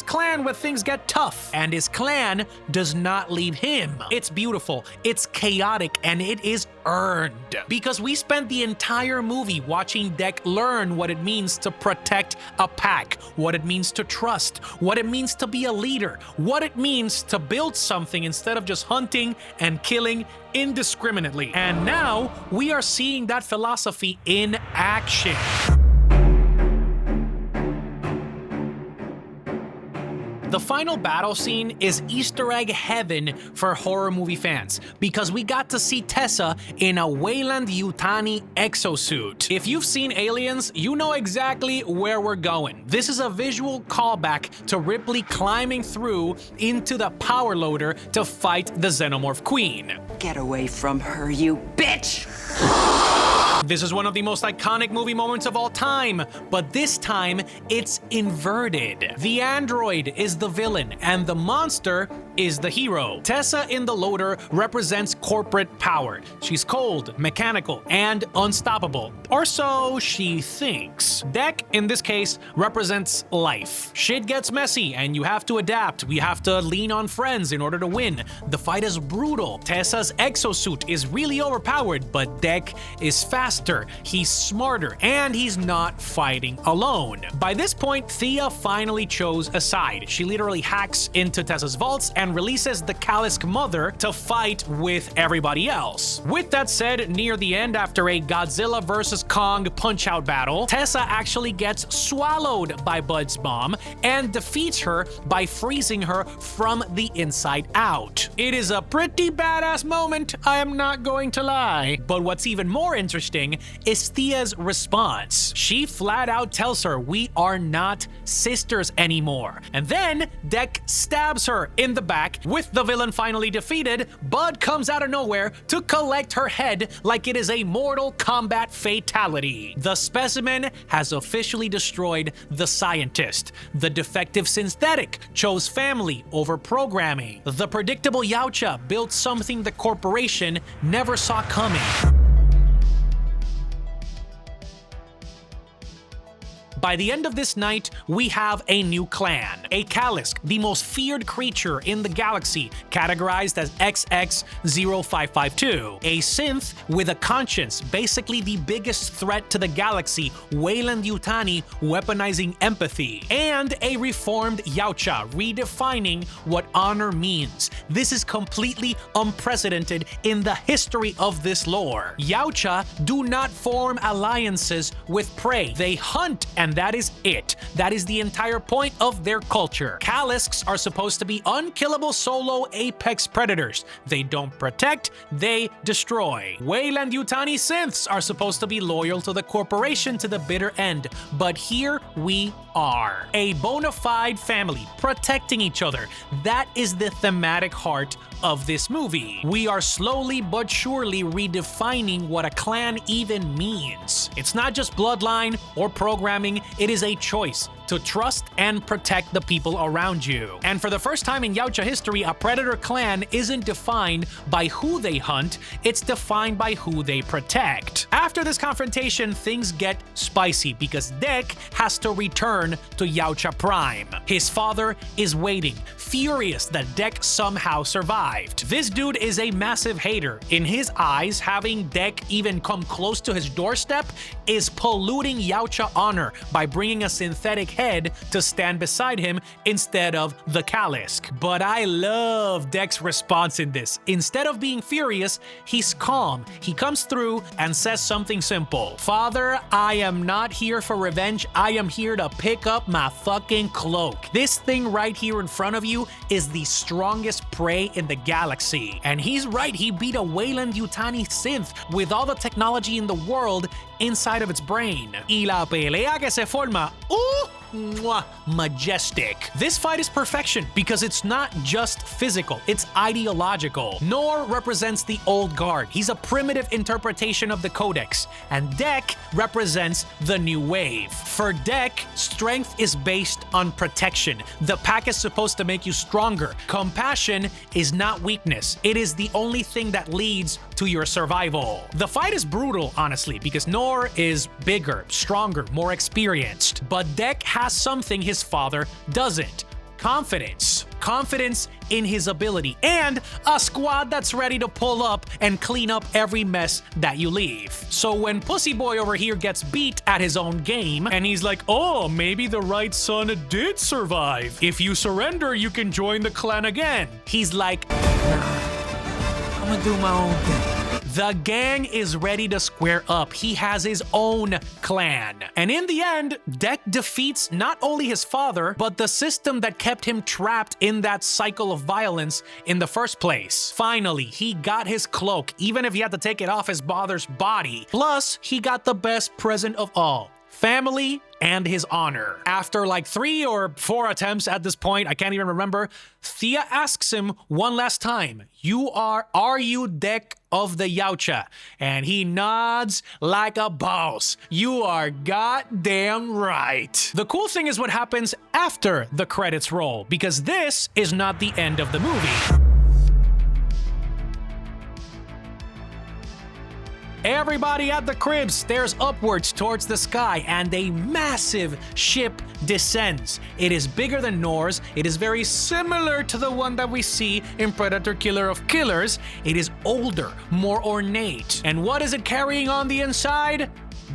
clan when things get tough, and his clan does not leave him. It's beautiful, it's chaotic, and it is earned. Because we spent the entire movie watching Dek learn what it means to protect a pack, what it means to trust, what it means to be a leader, what it means to build something instead of just hunting and killing indiscriminately. And now we are seeing that philosophy in action. The final battle scene is Easter egg heaven for horror movie fans, because we got to see Tessa in a Weyland-Yutani exosuit. If you've seen Aliens, you know exactly where we're going. This is a visual callback to Ripley climbing through into the power loader to fight the Xenomorph Queen. Get away from her, you bitch! This is one of the most iconic movie moments of all time, but this time it's inverted. The android is the villain and the monster is the hero. Tessa in the loader represents corporate power. She's cold, mechanical, and unstoppable. Or so she thinks. Dek, in this case, represents life. Shit gets messy and you have to adapt. We have to lean on friends in order to win. The fight is brutal. Tessa's exosuit is really overpowered, but Dek is faster, he's smarter, and he's not fighting alone. By this point, Thea finally chose a side. She literally hacks into Tessa's vaults and releases the Kalisk Mother to fight with everybody else. With that said, near the end, after a Godzilla vs. Kong punch-out battle, Tessa actually gets swallowed by Bud's mom and defeats her by freezing her from the inside out. It is a pretty badass moment, I am not going to lie. But what's even more interesting is Thea's response. She flat out tells her, "We are not sisters anymore." And then Dek stabs her in the back. With the villain finally defeated, Bud comes out of nowhere to collect her head like it is a Mortal Kombat fatality. The specimen has officially destroyed the scientist. The defective synthetic chose family over programming. The predictable Yautja built something the corporation never saw coming. By the end of this night, we have a new clan, a Kalisk, the most feared creature in the galaxy, categorized as XX0552, a synth with a conscience, basically the biggest threat to the galaxy, Weyland-Yutani weaponizing empathy, and a reformed Yautja, redefining what honor means. This is completely unprecedented in the history of this lore. Yautja do not form alliances with prey. They hunt, and that is it. That is the entire point of their culture. Kalisks are supposed to be unkillable solo apex predators. They don't protect, they destroy. Weyland-Yutani synths are supposed to be loyal to the corporation to the bitter end, but here we are. A bona fide family protecting each other. That is the thematic heart of this movie. We are slowly but surely redefining what a clan even means. It's not just bloodline or programming, it is a choice to trust and protect the people around you. And for the first time in Yautja history, a predator clan isn't defined by who they hunt, it's defined by who they protect. After this confrontation, things get spicy because Dek has to return to Yautja Prime. His father is waiting, furious that Dek somehow survived. This dude is a massive hater. In his eyes, having Dek even come close to his doorstep is polluting Yautja honor by bringing a synthetic head to stand beside him instead of the Kalisk. But I love Dek's response in this. Instead of being furious, he's calm. He comes through and says something simple. "Father, I am not here for revenge. I am here to pick up my fucking cloak. This thing right here in front of you is the strongest prey in the galaxy." And he's right, he beat a Weyland-Yutani synth with all the technology in the world inside of its brain. Y la pelea que se forma Ooh! Mwah, majestic. This fight is perfection because it's not just physical, it's ideological. Nor represents the old guard. He's a primitive interpretation of the Codex, and Dek represents the new wave. For Dek, strength is based on protection. The pack is supposed to make you stronger. Compassion is not weakness. It is the only thing that leads to your survival. The fight is brutal, honestly, because Nor is bigger, stronger, more experienced. But Dek has something his father doesn't. Confidence. Confidence in his ability, and a squad that's ready to pull up and clean up every mess that you leave. So when Pussy Boy over here gets beat at his own game, and he's like, oh, maybe the right son did survive. If you surrender, you can join the clan again. He's like, nah, I'm gonna do my own thing. The gang is ready to square up. He has his own clan. And in the end, Dek defeats not only his father, but the system that kept him trapped in that cycle of violence in the first place. Finally, he got his cloak, even if he had to take it off his father's body. Plus, he got the best present of all: family and his honor. After like 3 or 4 attempts at this point, I can't even remember, Thea asks him one last time, are you Dek of the Yautja? And he nods like a boss. You are goddamn right. The cool thing is what happens after the credits roll, because this is not the end of the movie. Everybody at the crib stares upwards towards the sky, and a massive ship descends. It is bigger than Nor's. It is very similar to the one that we see in Predator Killer of Killers. It is older, more ornate. And what is it carrying on the inside?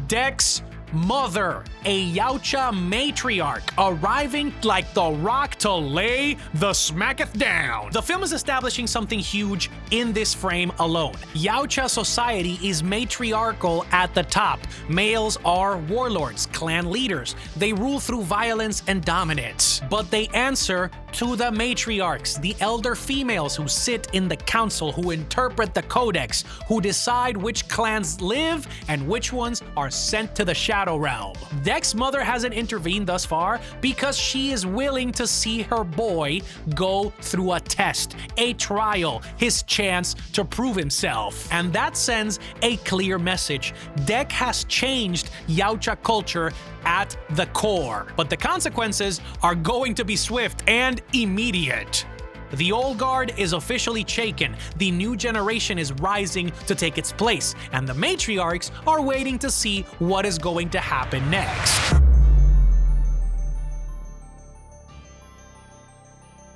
Dek's mother, a Yautja matriarch, arriving like the Rock to lay the smacketh down. The film is establishing something huge in this frame alone. Yautja society is matriarchal at the top. Males are warlords, clan leaders. They rule through violence and dominance. But they answer to the matriarchs, the elder females who sit in the council, who interpret the codex, who decide which clans live and which ones are sent to the Shadow Realm. Dek's mother hasn't intervened thus far because she is willing to see her boy go through a test, a trial, his chance to prove himself. And that sends a clear message. Dek has changed Yautja culture at the core, but the consequences are going to be swift and immediate. The old guard is officially shaken, the new generation is rising to take its place, and the matriarchs are waiting to see what is going to happen next.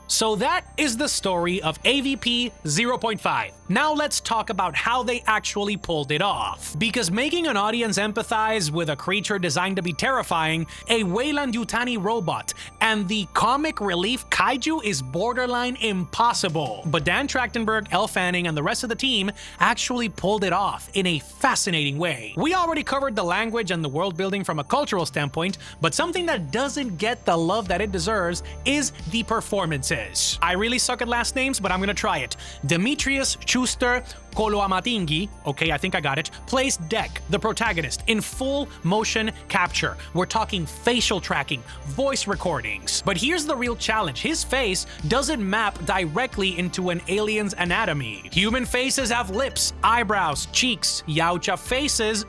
So that is the story of AVP 0.5. Now let's talk about how they actually pulled it off. Because making an audience empathize with a creature designed to be terrifying, a Weyland-Yutani robot, and the comic relief kaiju is borderline impossible. But Dan Trachtenberg, Elle Fanning, and the rest of the team actually pulled it off in a fascinating way. We already covered the language and the world building from a cultural standpoint, but something that doesn't get the love that it deserves is the performances. I really suck at last names, but I'm gonna try it. Demetrius Schuster Koloamatingi, okay, I think I got it, plays Dek, the protagonist, in full motion capture. We're talking facial tracking, voice recordings. But here's the real challenge. His face doesn't map directly into an alien's anatomy. Human faces have lips, eyebrows, cheeks. Yautja faces,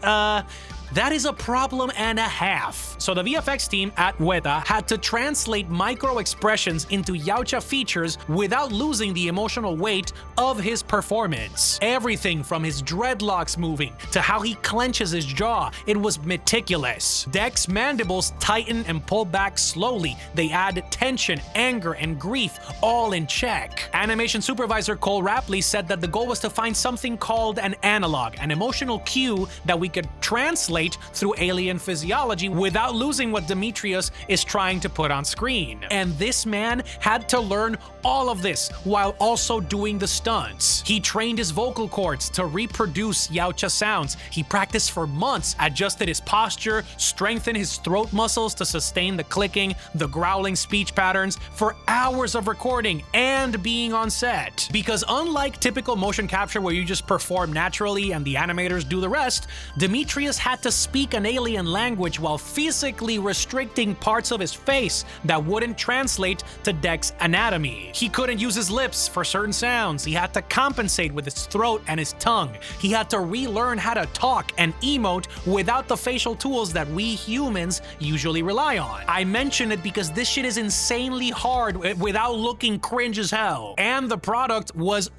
that is a problem and a half. So the VFX team at Weta had to translate micro expressions into Yautja features without losing the emotional weight of his performance. Everything from his dreadlocks moving to how he clenches his jaw, it was meticulous. Dek's mandibles tighten and pull back slowly. They add tension, anger, and grief all in check. Animation supervisor Cole Rapley said that the goal was to find something called an analog, an emotional cue that we could translate through alien physiology without losing what Demetrius is trying to put on screen. And this man had to learn all of this while also doing the stunts. He trained his vocal cords to reproduce Yautja sounds. He practiced for months, adjusted his posture, strengthened his throat muscles to sustain the clicking, the growling speech patterns for hours of recording and being on set. Because unlike typical motion capture where you just perform naturally and the animators do the rest, Demetrius had to to speak an alien language while physically restricting parts of his face that wouldn't translate to Deck's anatomy. He couldn't use his lips for certain sounds. He had to compensate with his throat and his tongue. He had to relearn how to talk and emote without the facial tools that we humans usually rely on. I mention it because this shit is insanely hard without looking cringe as hell. And the product was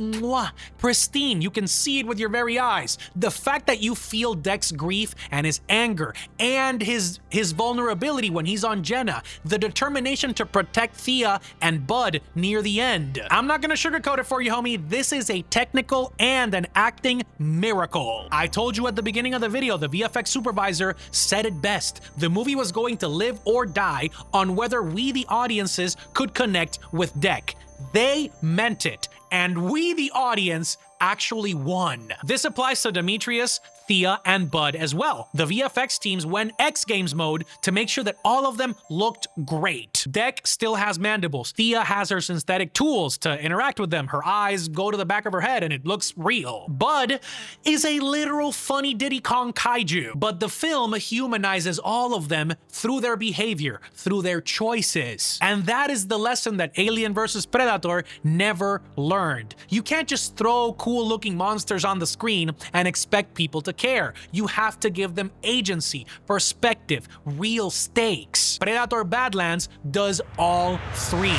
pristine. You can see it with your very eyes. The fact that you feel Deck's grief and his anger and his vulnerability when he's on Jenna, the determination to protect Thea and Bud near the end. I'm not gonna sugarcoat it for you, homie. This is a technical and an acting miracle. I told you at the beginning of the video, the VFX supervisor said it best. The movie was going to live or die on whether we, the audiences, could connect with Deck. They meant it, and we, the audience, actually won. This applies to Demetrius, Thea, and Bud as well. The VFX teams went X Games mode to make sure that all of them looked great. Deck still has mandibles. Thea has her synthetic tools to interact with them. Her eyes go to the back of her head and it looks real. Bud is a literal funny Diddy Kong kaiju, but the film humanizes all of them through their behavior, through their choices. And that is the lesson that Alien vs. Predator never learned. You can't just throw cool looking monsters on the screen and expect people to care. You have to give them agency, perspective, real stakes. Predator Badlands does all three.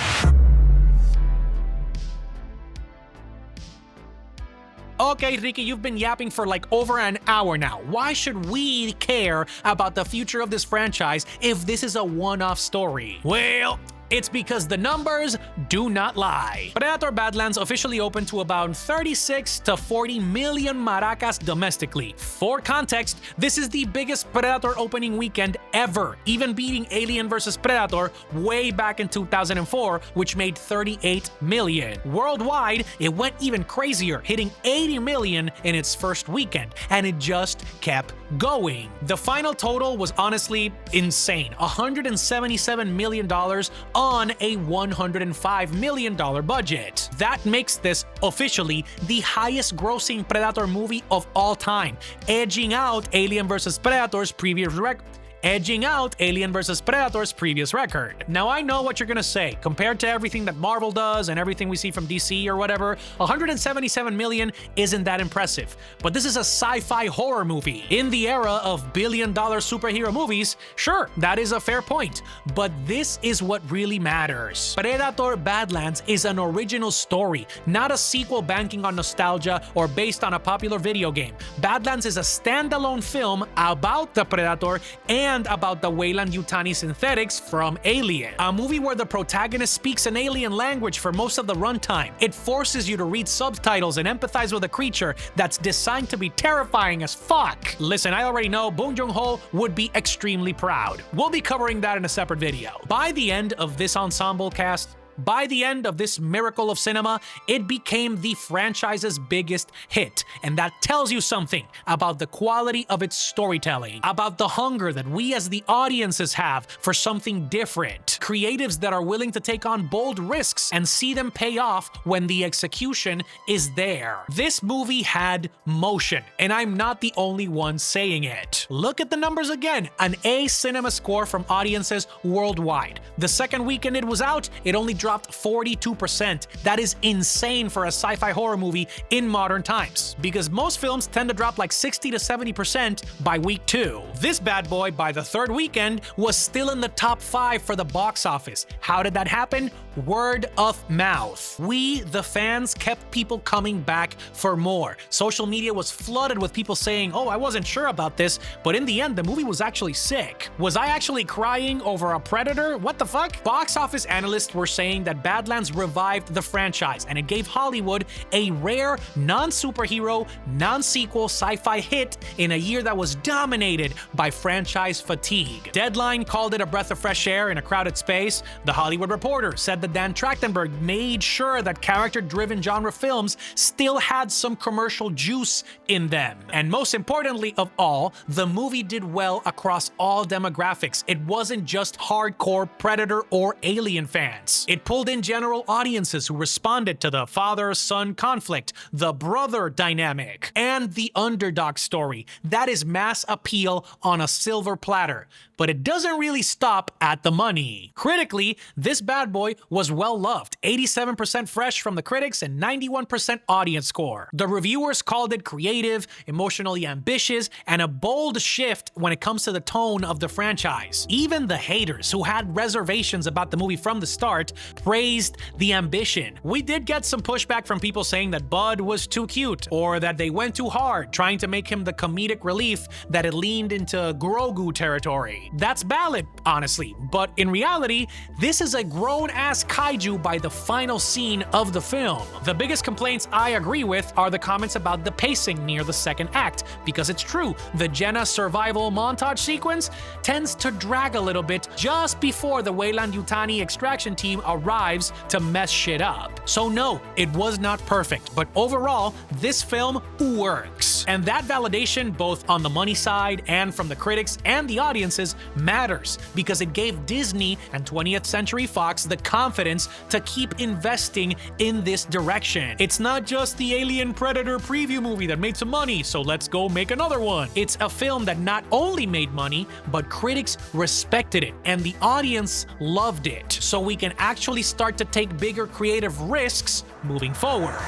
Okay, Ricky, you've been yapping for like over an hour now. Why should we care about the future of this franchise if this is a one-off story? Well, it's because the numbers do not lie. Predator Badlands officially opened to about 36 to 40 million maracas domestically. For context, this is the biggest Predator opening weekend ever, even beating Alien vs. Predator way back in 2004, which made 38 million. Worldwide, it went even crazier, hitting 80 million in its first weekend, and it just kept going. The final total was honestly insane, $177 million on a $105 million budget. That makes this officially the highest grossing Predator movie of all time, edging out Alien vs. Predator's previous record. Now, I know what you're gonna say. Compared to everything that Marvel does and everything we see from DC or whatever, 177 million isn't that impressive. But this is a sci-fi horror movie. In the era of billion-dollar superhero movies, sure, that is a fair point. But this is what really matters. Predator Badlands is an original story, not a sequel banking on nostalgia or based on a popular video game. Badlands is a standalone film about the Predator and about the Weyland-Yutani synthetics from Alien. A movie where the protagonist speaks an alien language for most of the runtime. It forces you to read subtitles and empathize with a creature that's designed to be terrifying as fuck. Listen, I already know Bong Joon-ho would be extremely proud. We'll be covering that in a separate video. By the end of this ensemble cast, by the end of this miracle of cinema, it became the franchise's biggest hit. And that tells you something about the quality of its storytelling, about the hunger that we as the audiences have for something different. Creatives that are willing to take on bold risks and see them pay off when the execution is there. This movie had motion, and I'm not the only one saying it. Look at the numbers again. An A cinema score from audiences worldwide. The second weekend it was out, it only dropped 42%. That is insane for a sci-fi horror movie in modern times, because most films tend to drop like 60 to 70% by week 2. This bad boy, by the third weekend, was still in the top 5 for the box office. How did that happen? Word of mouth. We, the fans, kept people coming back for more. Social media was flooded with people saying, oh, I wasn't sure about this, but in the end, the movie was actually sick. Was I actually crying over a Predator? What the fuck? Box office analysts were saying that Badlands revived the franchise, and it gave Hollywood a rare, non-superhero, non-sequel sci-fi hit in a year that was dominated by franchise fatigue. Deadline called it a breath of fresh air in a crowded space. The Hollywood Reporter said that Trachtenberg made sure that character-driven genre films still had some commercial juice in them. And most importantly of all, the movie did well across all demographics. It wasn't just hardcore Predator or Alien fans. It pulled in general audiences who responded to the father-son conflict, the brother dynamic, and the underdog story. That is mass appeal on a silver platter. But it doesn't really stop at the money. Critically, this bad boy was well loved, 87% fresh from the critics and 91% audience score. The reviewers called it creative, emotionally ambitious, and a bold shift when it comes to the tone of the franchise. Even the haters, who had reservations about the movie from the start, praised the ambition. We did get some pushback from people saying that Bud was too cute, or that they went too hard, trying to make him the comedic relief that it leaned into Grogu territory. That's valid, honestly, but in reality, this is a grown-ass kaiju by the final scene of the film. The biggest complaints I agree with are the comments about the pacing near the second act, because it's true, the Jenna survival montage sequence tends to drag a little bit just before the Weyland-Yutani extraction team arrives to mess shit up. So no, it was not perfect, but overall, this film works. And that validation, both on the money side and from the critics and the audiences, matters, because it gave Disney and 20th Century Fox the confidence to keep investing in this direction. It's not just the Alien Predator preview movie that made some money, so let's go make another one. It's a film that not only made money, but critics respected it, and the audience loved it, so we can actually start to take bigger creative risks moving forward.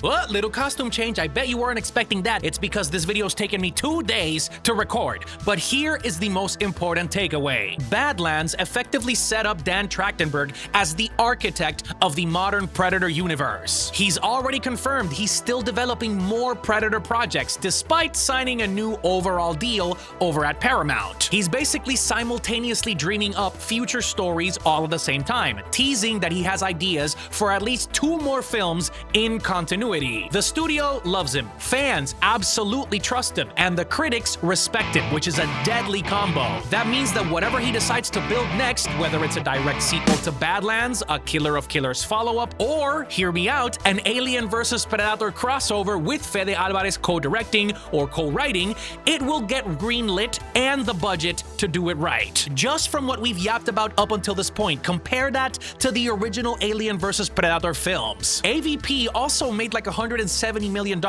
What? Little costume change? I bet you weren't expecting that. It's because this video's taken me 2 days to record. But here is the most important takeaway. Badlands effectively set up Dan Trachtenberg as the architect of the modern Predator universe. He's already confirmed he's still developing more Predator projects, despite signing a new overall deal over at Paramount. He's basically simultaneously dreaming up future stories all at the same time, teasing that he has ideas for at least 2 more films in continuity. The studio loves him, fans absolutely trust him, and the critics respect him, which is a deadly combo. That means that whatever he decides to build next, whether it's a direct sequel to Badlands, a Killer of Killers follow-up, or, hear me out, an Alien vs. Predator crossover with Fede Alvarez co-directing or co-writing, it will get greenlit and the budget to do it right. Just from what we've yapped about up until this point, compare that to the original Alien vs. Predator films. AVP also made like $170 million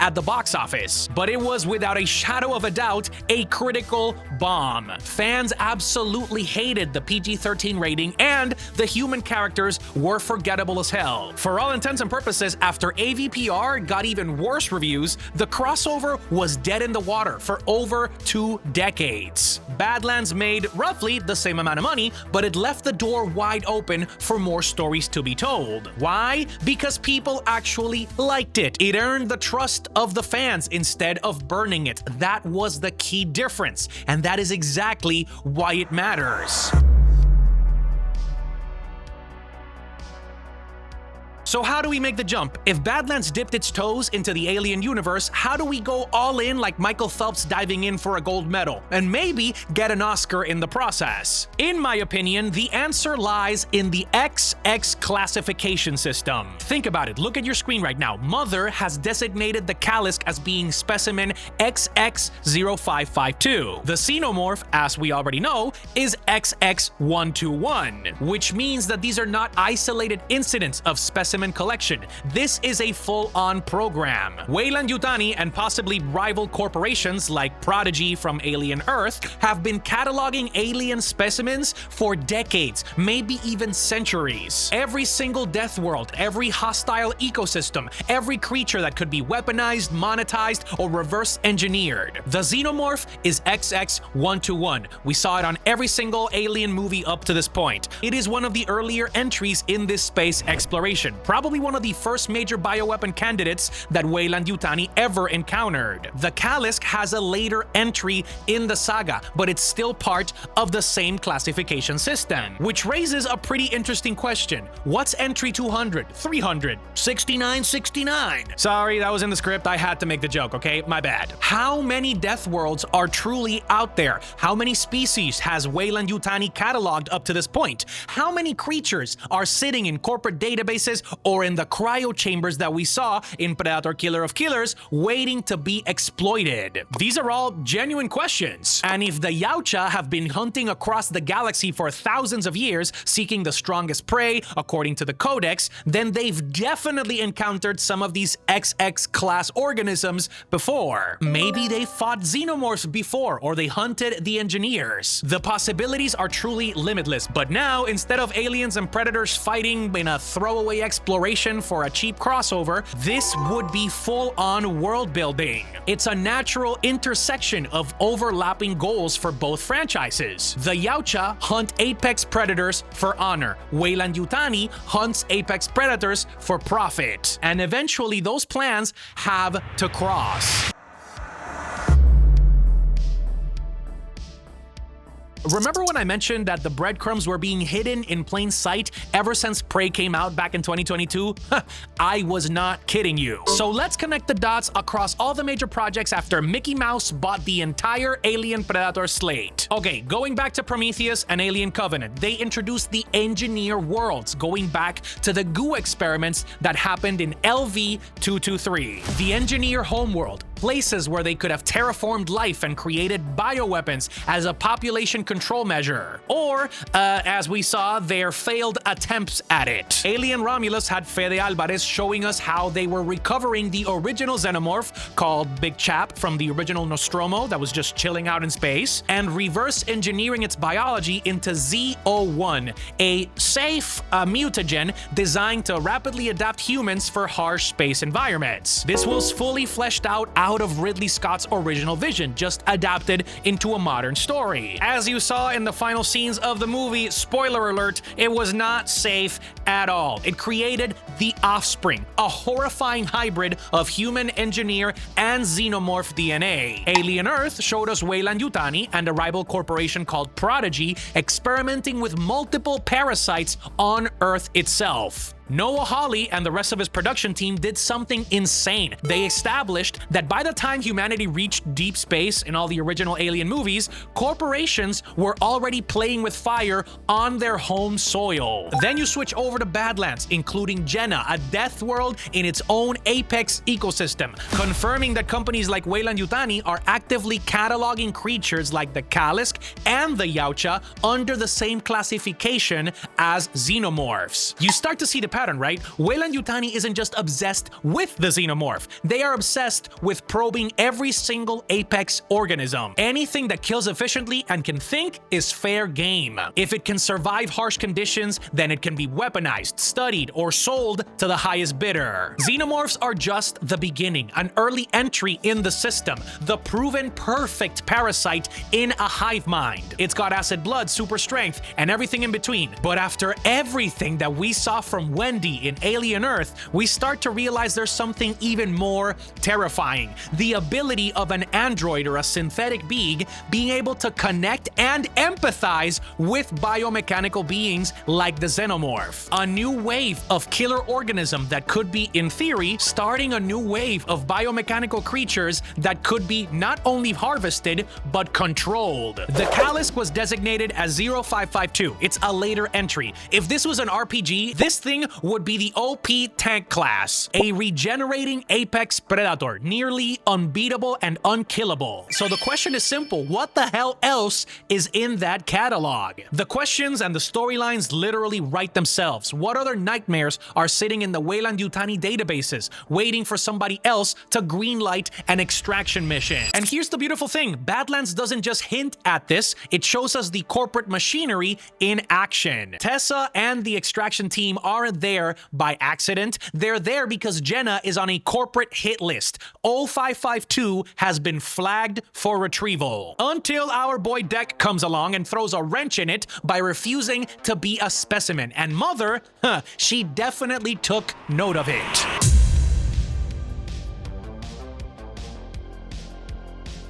at the box office, but it was without a shadow of a doubt a critical bomb. Fans absolutely hated the PG-13 rating, and the human characters were forgettable as hell. For all intents and purposes, after AVPR got even worse reviews, the crossover was dead in the water for over 2 decades. Badlands made roughly the same amount of money, but it left the door wide open for more stories to be told. Why? Because people actually liked it. It earned the trust of the fans instead of burning it. That was the key difference, and that is exactly why it matters. So how do we make the jump? If Badlands dipped its toes into the Alien universe, how do we go all in like Michael Phelps diving in for a gold medal, and maybe get an Oscar in the process? In my opinion, the answer lies in the XX classification system. Think about it. Look at your screen right now. Mother has designated the Callisk as being specimen XX0552. The xenomorph, as we already know, is XX121, which means that these are not isolated incidents of specimen collection. This is a full-on program. Weyland-Yutani and possibly rival corporations like Prodigy from Alien Earth have been cataloging alien specimens for decades, maybe even centuries. Every single death world, every hostile ecosystem, every creature that could be weaponized, monetized, or reverse engineered. The xenomorph is XX121. We saw it on every single Alien movie up to this point. It is one of the earlier entries in this space exploration. Probably one of the first major bioweapon candidates that Weyland-Yutani ever encountered. The Callisk has a later entry in the saga, but it's still part of the same classification system, which raises a pretty interesting question. What's entry 200, 300, 69, 69? Sorry, that was in the script. I had to make the joke, okay? My bad. How many death worlds are truly out there? How many species has Weyland-Yutani cataloged up to this point? How many creatures are sitting in corporate databases or in the cryo chambers that we saw in Predator Killer of Killers, waiting to be exploited? These are all genuine questions. And if the Yautja have been hunting across the galaxy for thousands of years, seeking the strongest prey, according to the Codex, then they've definitely encountered some of these XX class organisms before. Maybe they fought xenomorphs before, or they hunted the engineers. The possibilities are truly limitless, but now, instead of aliens and predators fighting in a throwaway exploration for a cheap crossover, this would be full-on world building. It's a natural intersection of overlapping goals for both franchises. The Yautja hunt apex predators for honor. Weyland-Yutani hunts apex predators for profit. And eventually those plans have to cross. Remember when I mentioned that the breadcrumbs were being hidden in plain sight ever since Prey came out back in 2022? I was not kidding you. So let's connect the dots across all the major projects after Mickey Mouse bought the entire Alien Predator slate. Okay, going back to Prometheus and Alien Covenant, they introduced the Engineer Worlds, going back to the goo experiments that happened in LV-223. The Engineer Homeworld, places where they could have terraformed life and created bioweapons as a population control measure. Or, as we saw, their failed attempts at it. Alien Romulus had Fede Alvarez showing us how they were recovering the original xenomorph, called Big Chap, from the original Nostromo that was just chilling out in space, and reverse engineering its biology into Z01, a safe mutagen designed to rapidly adapt humans for harsh space environments. This was fully fleshed out of Ridley Scott's original vision, just adapted into a modern story. As you saw in the final scenes of the movie, spoiler alert, it was not safe at all. It created the Offspring, a horrifying hybrid of human engineer and xenomorph DNA. Alien Earth showed us Weyland-Yutani and a rival corporation called Prodigy experimenting with multiple parasites on Earth itself. Noah Hawley and the rest of his production team did something insane. They established that by the time humanity reached deep space in all the original Alien movies, corporations were already playing with fire on their home soil. Then you switch over to Badlands, including Jenna, a death world in its own apex ecosystem, confirming that companies like Weyland-Yutani are actively cataloging creatures like the Kalisk and the Yautja under the same classification as xenomorphs. You start to see the pattern, right? Weyland-Yutani isn't just obsessed with the xenomorph. They are obsessed with probing every single apex organism. Anything that kills efficiently and can think is fair game. If it can survive harsh conditions, then it can be weaponized, studied, or sold to the highest bidder. Xenomorphs are just the beginning, an early entry in the system, the proven perfect parasite in a hive mind. It's got acid blood, super strength, and everything in between. But after everything that we saw from Wendy in Alien Earth, we start to realize there's something even more terrifying. The ability of an android or a synthetic being being able to connect and empathize with biomechanical beings like the xenomorph. A new wave of killer organism that could be, in theory, starting a new wave of biomechanical creatures that could be not only harvested, but controlled. The Kalisk was designated as 0552. It's a later entry. If this was an RPG, this thing would be the OP tank class, a regenerating apex predator, nearly unbeatable and unkillable. So the question is simple: what the hell else is in that catalog? The questions and the storylines literally write themselves. What other nightmares are sitting in the Weyland-Yutani databases, waiting for somebody else to greenlight an extraction mission? And here's the beautiful thing: Badlands doesn't just hint at this, it shows us the corporate machinery in action. Tessa and the extraction team aren't there by accident. They're there because Jenna is on a corporate hit list. 0552 has been flagged for retrieval. Until our boy Deck comes along and throws a wrench in it by refusing to be a specimen. And Mother, she definitely took note of it.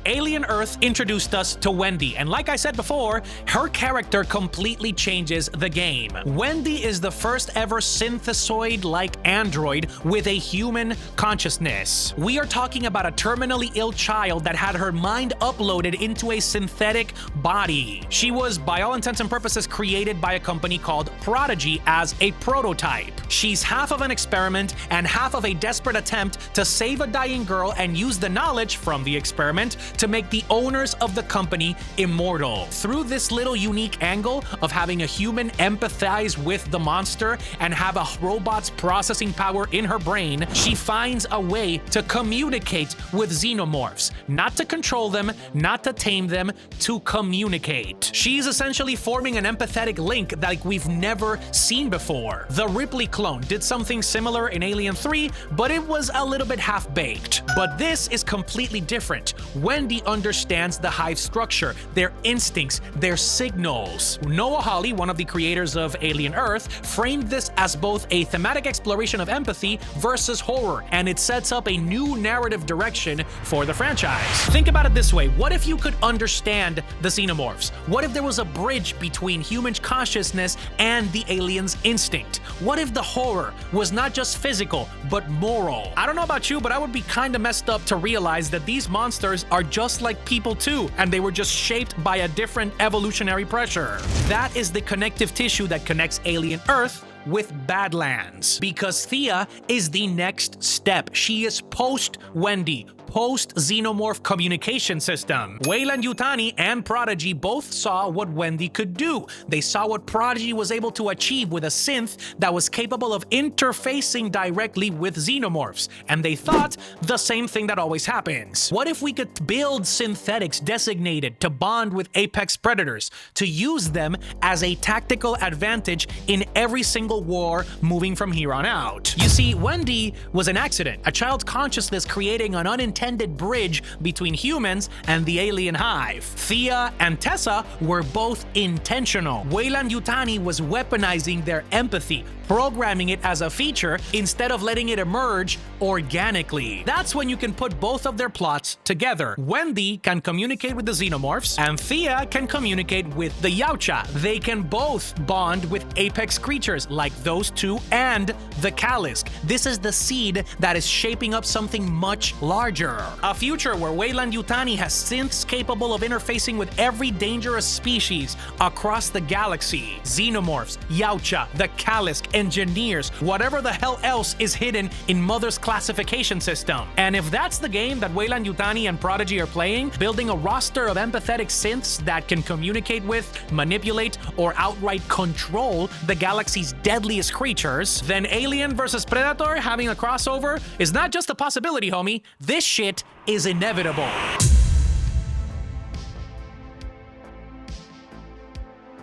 Alien Earth introduced us to Wendy, and like I said before, her character completely changes the game. Wendy is the first ever synthesoid-like android with a human consciousness. We are talking about a terminally ill child that had her mind uploaded into a synthetic body. She was, by all intents and purposes, created by a company called Prodigy as a prototype. She's half of an experiment and half of a desperate attempt to save a dying girl and use the knowledge from the experiment to make the owners of the company immortal. Through this little unique angle of having a human empathize with the monster and have a robot's processing power in her brain, she finds a way to communicate with xenomorphs. Not to control them, not to tame them, to communicate. She's essentially forming an empathetic link like we've never seen before. The Ripley clone did something similar in Alien 3, but it was a little bit half-baked. But this is completely different. Wendy understands the hive structure, their instincts, their signals. Noah Hawley, one of the creators of Alien Earth, framed this as both a thematic exploration of empathy versus horror, and it sets up a new narrative direction for the franchise. Think about it this way: what if you could understand the xenomorphs? What if there was a bridge between human consciousness and the alien's instinct? What if the horror was not just physical, but moral? I don't know about you, but I would be kind of messed up to realize that these monsters are just like people too, and they were just shaped by a different evolutionary pressure. That is the connective tissue that connects Alien Earth with Badlands, because Thea is the next step. She is post-Wendy, post-xenomorph communication system. Weyland-Yutani and Prodigy both saw what Wendy could do. They saw what Prodigy was able to achieve with a synth that was capable of interfacing directly with xenomorphs, and they thought the same thing that always happens. What if we could build synthetics designated to bond with apex predators, to use them as a tactical advantage in every single war moving from here on out? You see, Wendy was an accident, a child's consciousness creating an unintended bridge between humans and the alien hive. Thea and Tessa were both intentional. Weyland-Yutani was weaponizing their empathy, programming it as a feature instead of letting it emerge organically. That's when you can put both of their plots together. Wendy can communicate with the xenomorphs, and Thea can communicate with the Yautja. They can both bond with apex creatures like those two and the Callisk. This is the seed that is shaping up something much larger. A future where Weyland-Yutani has synths capable of interfacing with every dangerous species across the galaxy. Xenomorphs, Yautja, the Callisk, engineers, whatever the hell else is hidden in Mother's classification system. And if that's the game that Weyland-Yutani and Prodigy are playing, building a roster of empathetic synths that can communicate with, manipulate, or outright control the galaxy's deadliest creatures, then Alien vs. Predator having a crossover is not just a possibility, homie. This shit is inevitable.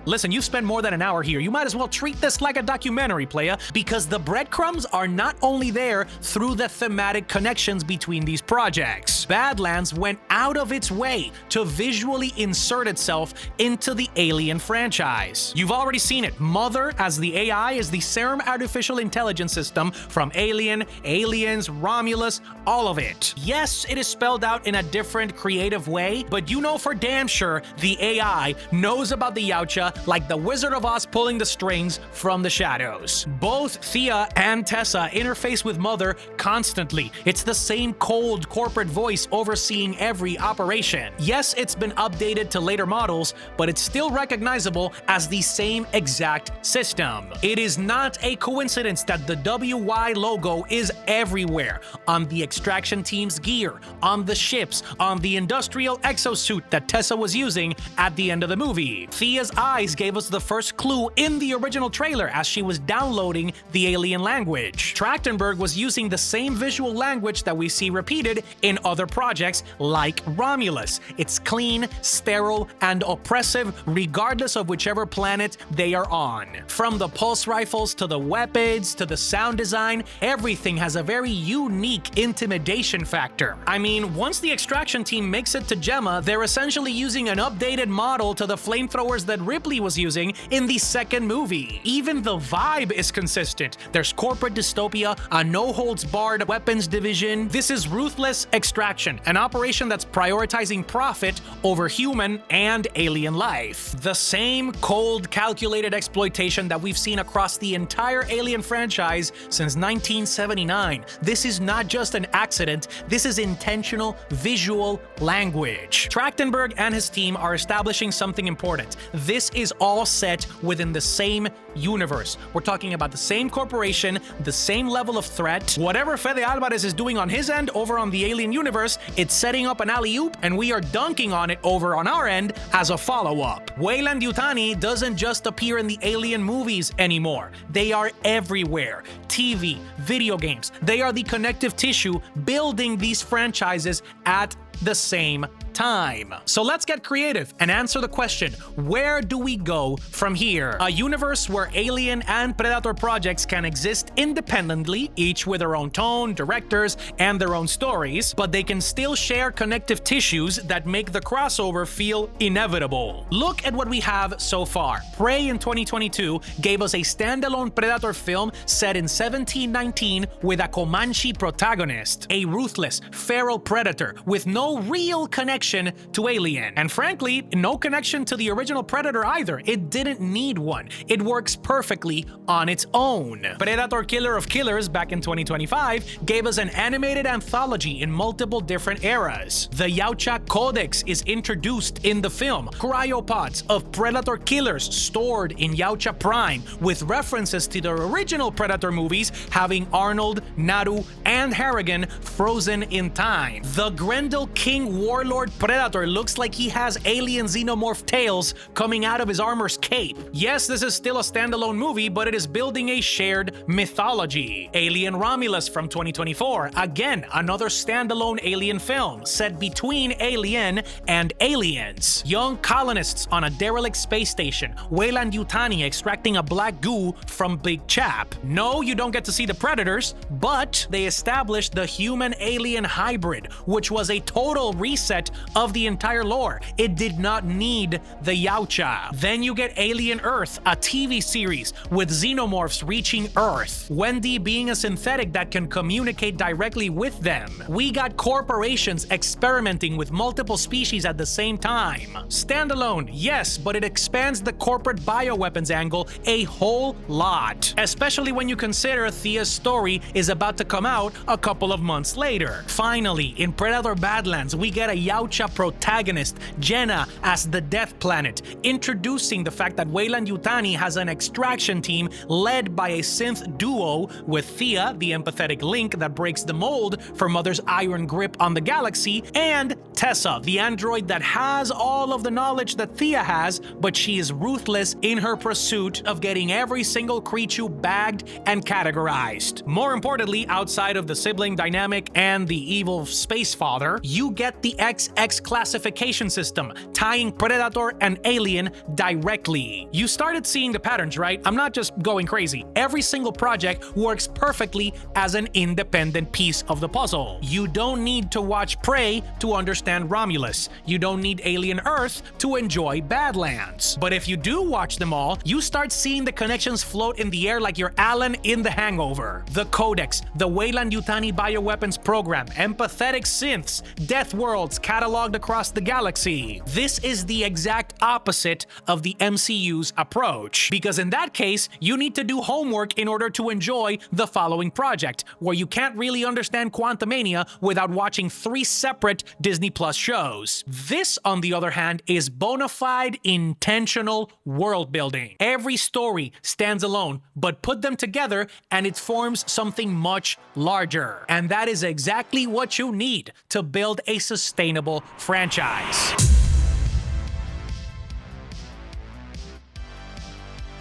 Listen, you've spent more than an hour here. You might as well treat this like a documentary, playa, because the breadcrumbs are not only there through the thematic connections between these projects. Badlands went out of its way to visually insert itself into the Alien franchise. You've already seen it. Mother, as the AI, is the serum artificial intelligence system from Alien, Aliens, Romulus, all of it. Yes, it is spelled out in a different creative way, but you know for damn sure the AI knows about the Yautja like the Wizard of Oz pulling the strings from the shadows. Both Thea and Tessa interface with Mother constantly. It's the same cold corporate voice overseeing every operation. Yes, it's been updated to later models, but it's still recognizable as the same exact system. It is not a coincidence that the WY logo is everywhere, on the extraction team's gear, on the ships, on the industrial exosuit that Tessa was using at the end of the movie. Thea's eyes gave us the first clue in the original trailer as she was downloading the alien language. Trachtenberg was using the same visual language that we see repeated in other projects like Romulus. It's clean, sterile, and oppressive regardless of whichever planet they are on. From the pulse rifles to the weapons to the sound design, everything has a very unique intimidation factor. I mean, once the extraction team makes it to Gemma, they're essentially using an updated model to the flamethrowers that Ripley Ridley was using in the second movie. Even the vibe is consistent. There's corporate dystopia, a no-holds-barred weapons division. This is ruthless extraction, an operation that's prioritizing profit over human and alien life. The same cold, calculated exploitation that we've seen across the entire Alien franchise since 1979. This is not just an accident, this is intentional visual language. Trachtenberg and his team are establishing something important. This is all set within the same universe. We're talking about the same corporation, the same level of threat. Whatever Fede Alvarez is doing on his end over on the Alien universe, it's setting up an alley-oop and we are dunking on it over on our end as a follow-up. Weyland-Yutani doesn't just appear in the Alien movies anymore. They are everywhere. TV, video games, they are the connective tissue building these franchises at the same time. So let's get creative and answer the question, where do we go from here? A universe where Alien and Predator projects can exist independently, each with their own tone, directors, and their own stories, but they can still share connective tissues that make the crossover feel inevitable. Look at what we have so far. Prey in 2022 gave us a standalone Predator film set in 1719 with a Comanche protagonist, a ruthless, feral predator with no real connection to Alien. And frankly, no connection to the original Predator either. It didn't need one. It works perfectly on its own. Predator Killer of Killers back in 2025 gave us an animated anthology in multiple different eras. The Yautja Codex is introduced in the film. Cryopods of Predator killers stored in Yautja Prime with references to the original Predator movies having Arnold, Naru, and Harrigan frozen in time. The Grendel King Warlord Predator looks like he has alien xenomorph tails coming out of his armor's cape. Yes, this is still a standalone movie, but it is building a shared mythology. Alien Romulus from 2024, again, another standalone Alien film set between Alien and aliens. Young colonists on a derelict space station, Weyland-Yutani extracting a black goo from Big Chap. No, you don't get to see the Predators, but they established the human-alien hybrid, which was a total reset of the entire lore. It did not need the Yautja. Then you get Alien Earth, a TV series with xenomorphs reaching Earth, Wendy being a synthetic that can communicate directly with them. We got corporations experimenting with multiple species at the same time. Standalone, yes, but it expands the corporate bioweapons angle a whole lot, especially when you consider Thea's story is about to come out a couple of months later. Finally, in Predator Badlands, we get a Yautja protagonist, Jenna, as the Death Planet, introducing the fact that Weyland-Yutani has an extraction team led by a synth duo with Thea, the empathetic link that breaks the mold for Mother's iron grip on the galaxy, and Tessa, the android that has all of the knowledge that Thea has, but she is ruthless in her pursuit of getting every single creature bagged and categorized. More importantly, outside of the sibling dynamic and the evil space father, you get the XX classification system, tying Predator and Alien directly. You started seeing the patterns, right? I'm not just going crazy. Every single project works perfectly as an independent piece of the puzzle. You don't need to watch Prey to understand Romulus. You don't need Alien Earth to enjoy Badlands. But if you do watch them all, you start seeing the connections float in the air like you're Alan in The Hangover. The Codex, the Weyland-Yutani bioweapons program, empathetic synths, death worlds cataloged across the galaxy. This is the exact opposite of the MCU's approach, because in that case, you need to do homework in order to enjoy the following project, where you can't really understand Quantumania without watching 3 separate Disney Plus shows. This, on the other hand, is bona fide intentional world building. Every story stands alone, but put them together and it forms something much larger. And that is exactly what you need to build a sustainable franchise.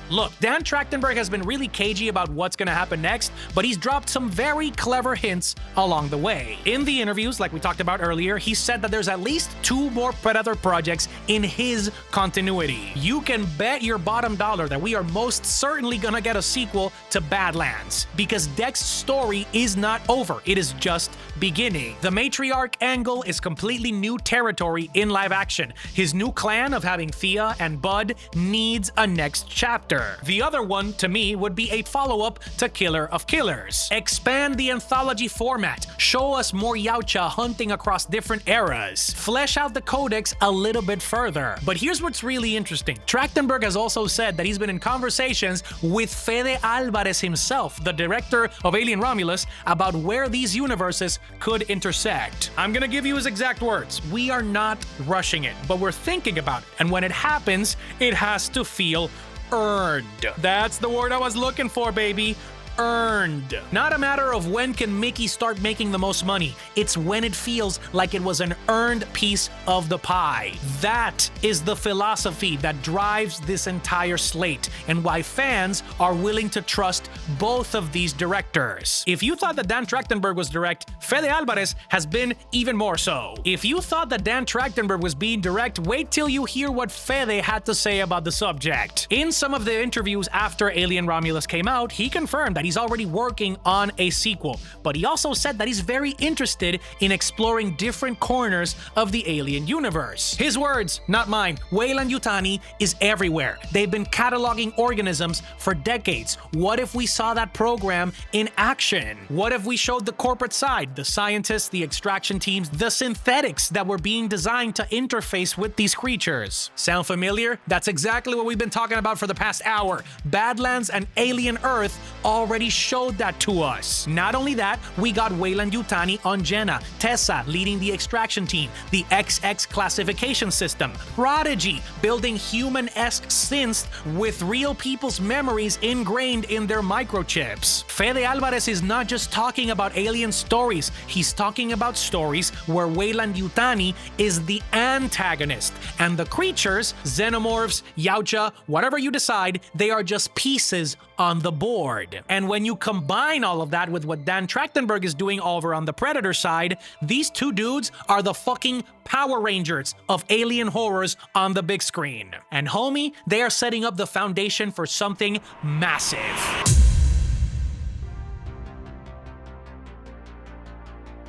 Look, Dan Trachtenberg has been really cagey about what's gonna happen next, but he's dropped some very clever hints along the way. In the interviews, like we talked about earlier, he said that there's at least 2 more Predator projects in his continuity. You can bet your bottom dollar that we are most certainly gonna get a sequel to Badlands, because Dex's story is not over, it is just beginning. The matriarch angle is completely new territory in live action. His new clan of having Thea and Bud needs a next chapter. The other one, to me, would be a follow-up to Killer of Killers. Expand the anthology format, show us more Yautja hunting across different eras, flesh out the Codex a little bit further. But here's what's really interesting. Trachtenberg has also said that he's been in conversations with Fede Alvarez himself, the director of Alien Romulus, about where these universes could intersect. I'm gonna give you his exact words. We are not rushing it, but we're thinking about it. And when it happens, it has to feel earned. That's the word I was looking for, baby. Earned. Not a matter of when can Mickey start making the most money. It's when it feels like it was an earned piece of the pie. That is the philosophy that drives this entire slate and why fans are willing to trust both of these directors. If you thought that Dan Trachtenberg was direct, Fede Alvarez has been even more so. If you thought that Dan Trachtenberg was being direct, wait till you hear what Fede had to say about the subject. In some of the interviews after Alien Romulus came out, he confirmed that he's already working on a sequel, but he also said that he's very interested in exploring different corners of the Alien universe. His words, not mine. Weyland-Yutani is everywhere. They've been cataloging organisms for decades. What if we saw that program in action? What if we showed the corporate side, the scientists, the extraction teams, the synthetics that were being designed to interface with these creatures? Sound familiar? That's exactly what we've been talking about for the past hour. Badlands and Alien Earth already showed that to us. Not only that, we got Weyland-Yutani on Jenna, Tessa leading the extraction team, the XX classification system, Prodigy building human-esque synths with real people's memories ingrained in their microchips. Fede Alvarez is not just talking about alien stories, he's talking about stories where Weyland-Yutani is the antagonist, and the creatures, xenomorphs, Yautja, whatever you decide, they are just pieces on the board. And when you combine all of that with what Dan Trachtenberg is doing over on the Predator side, these two dudes are the fucking Power Rangers of alien horrors on the big screen. And homie, they are setting up the foundation for something massive.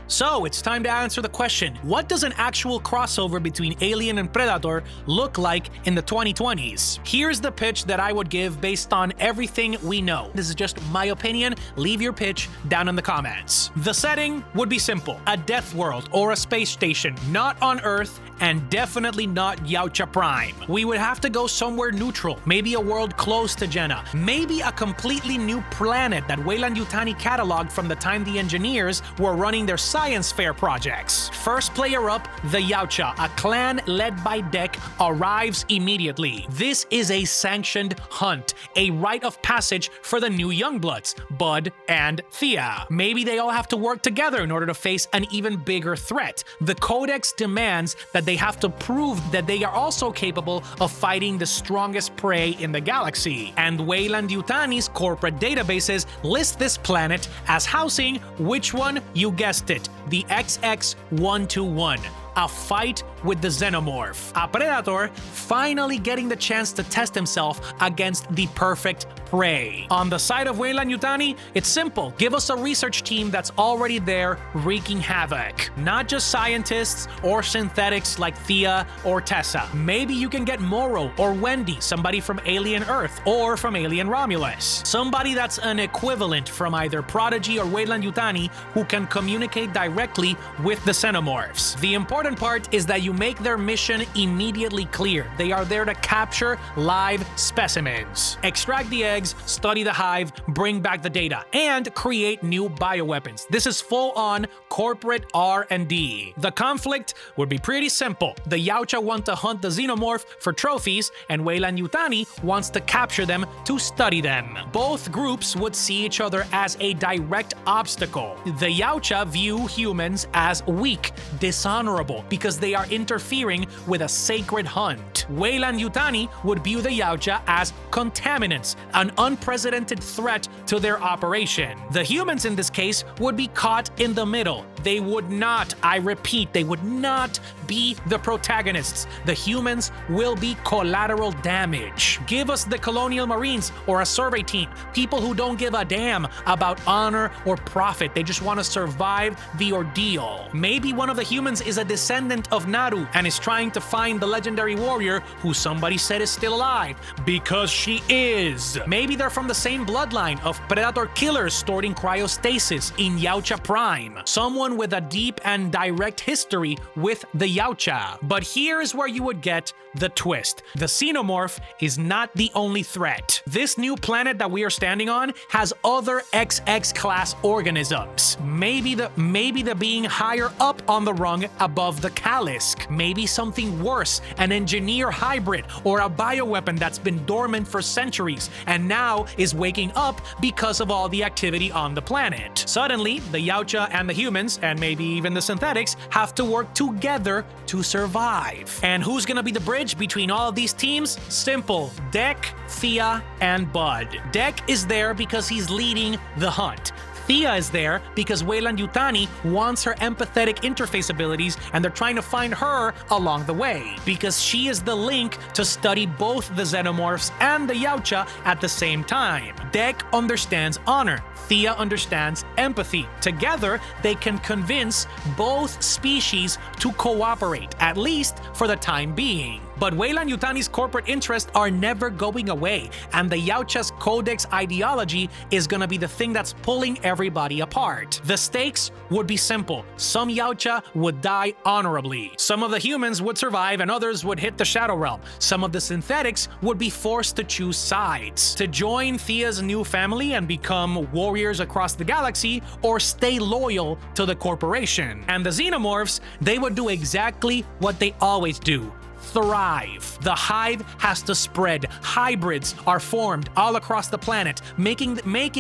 So it's time to answer the question, what does an actual crossover between Alien and Predator look like in the 2020s? Here's the pitch that I would give based on everything we know. This is just my opinion, leave your pitch down in the comments. The setting would be simple, a death world or a space station, not on Earth and definitely not Yautja Prime. We would have to go somewhere neutral, maybe a world close to Jenna, maybe a completely new planet that Weyland-Yutani cataloged from the time the engineers were running their science fair projects. First player up, the Yautja, a clan led by Dek, arrives immediately. This is a sanctioned hunt, a rite of passage for the new Youngbloods, Bud and Thea. Maybe they all have to work together in order to face an even bigger threat. The Codex demands that they have to prove that they are also capable of fighting the strongest prey in the galaxy. And Weyland-Yutani's corporate databases list this planet as housing, which one? You guessed it, the XX-121. A fight with the xenomorph. A Predator finally getting the chance to test himself against the perfect prey. On the side of Weyland-Yutani, it's simple. Give us a research team that's already there wreaking havoc. Not just scientists or synthetics like Thea or Tessa. Maybe you can get Morrow or Wendy, somebody from Alien Earth or from Alien Romulus. Somebody that's an equivalent from either Prodigy or Weyland-Yutani who can communicate directly with the xenomorphs. The important part is that you make their mission immediately clear. They are there to capture live specimens, extract the eggs, study the hive, bring back the data, and create new bioweapons. This is full-on corporate R&D. The conflict would be pretty simple. The Yautja want to hunt the xenomorph for trophies, and Weyland-Yutani wants to capture them to study them. Both groups would see each other as a direct obstacle. The Yautja view humans as weak, dishonorable, because they are interfering with a sacred hunt. Weyland-Yutani would view the Yautja as contaminants, an unprecedented threat to their operation. The humans in this case would be caught in the middle. They would not, I repeat, they would not be the protagonists. The humans will be collateral damage. Give us the colonial marines or a survey team, people who don't give a damn about honor or profit. They just want to survive the ordeal. Maybe one of the humans is a descendant of Naru and is trying to find the legendary warrior who somebody said is still alive, because she is. Maybe they're from the same bloodline of predator killers stored in cryostasis in Yautja Prime. Someone with a deep and direct history with the Yautja. But here's where you would get the twist. The xenomorph is not the only threat. This new planet that we are standing on has other XX class organisms. Maybe the being higher up on the rung above the Kalisk. Maybe something worse, an engineer hybrid or a bioweapon that's been dormant for centuries and now is waking up because of all the activity on the planet. Suddenly, the Yautja and the humans, and maybe even the synthetics, have to work together to survive. And who's gonna be the bridge between all of these teams? Simple. Dek, Thea, and Bud. Dek is there because he's leading the hunt. Thea is there because Weyland-Yutani wants her empathetic interface abilities, and they're trying to find her along the way, because she is the link to study both the xenomorphs and the Yautja at the same time. Dek understands honor. Thea understands empathy. Together, they can convince both species to cooperate, at least for the time being. But Weyland-Yutani's corporate interests are never going away, and the Yautja's Codex ideology is gonna be the thing that's pulling everybody apart. The stakes would be simple. Some Yautja would die honorably. Some of the humans would survive and others would hit the Shadow Realm. Some of the synthetics would be forced to choose sides. To join Thea's new family and become warriors across the galaxy, or stay loyal to the corporation. And the xenomorphs, they would do exactly what they always do. Thrive. The hive has to spread. Hybrids are formed all across the planet, making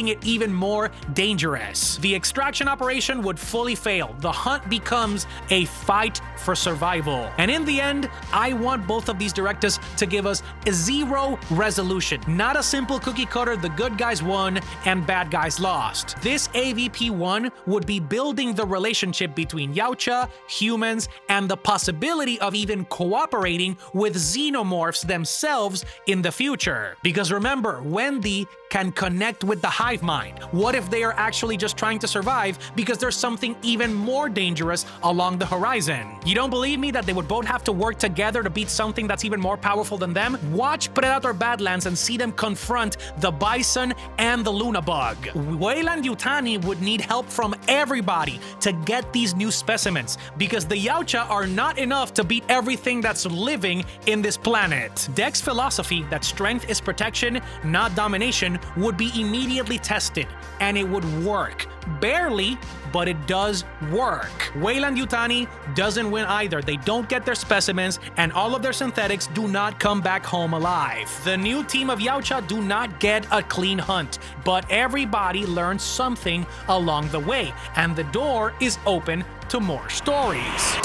it even more dangerous. The extraction operation would fully fail. The hunt becomes a fight for survival. And in the end, I want both of these directives to give us zero resolution. Not a simple cookie cutter, the good guys won and bad guys lost. This AVP1 would be building the relationship between Yautja, humans, and the possibility of even cooperating with xenomorphs themselves in the future. Because remember, Wendy can connect with the hive mind. What if they are actually just trying to survive because there's something even more dangerous along the horizon? You don't believe me that they would both have to work together to beat something that's even more powerful than them? Watch Predator Badlands and see them confront the Bison and the Lunabug. Weyland-Yutani would need help from everybody to get these new specimens, because the Yautja are not enough to beat everything that's living in this planet. Dek's philosophy that strength is protection, not domination, would be immediately tested, and it would work. Barely, but it does work. Weyland-Yutani doesn't win either. They don't get their specimens, and all of their synthetics do not come back home alive. The new team of Yautja do not get a clean hunt, but everybody learns something along the way, and the door is open to more stories.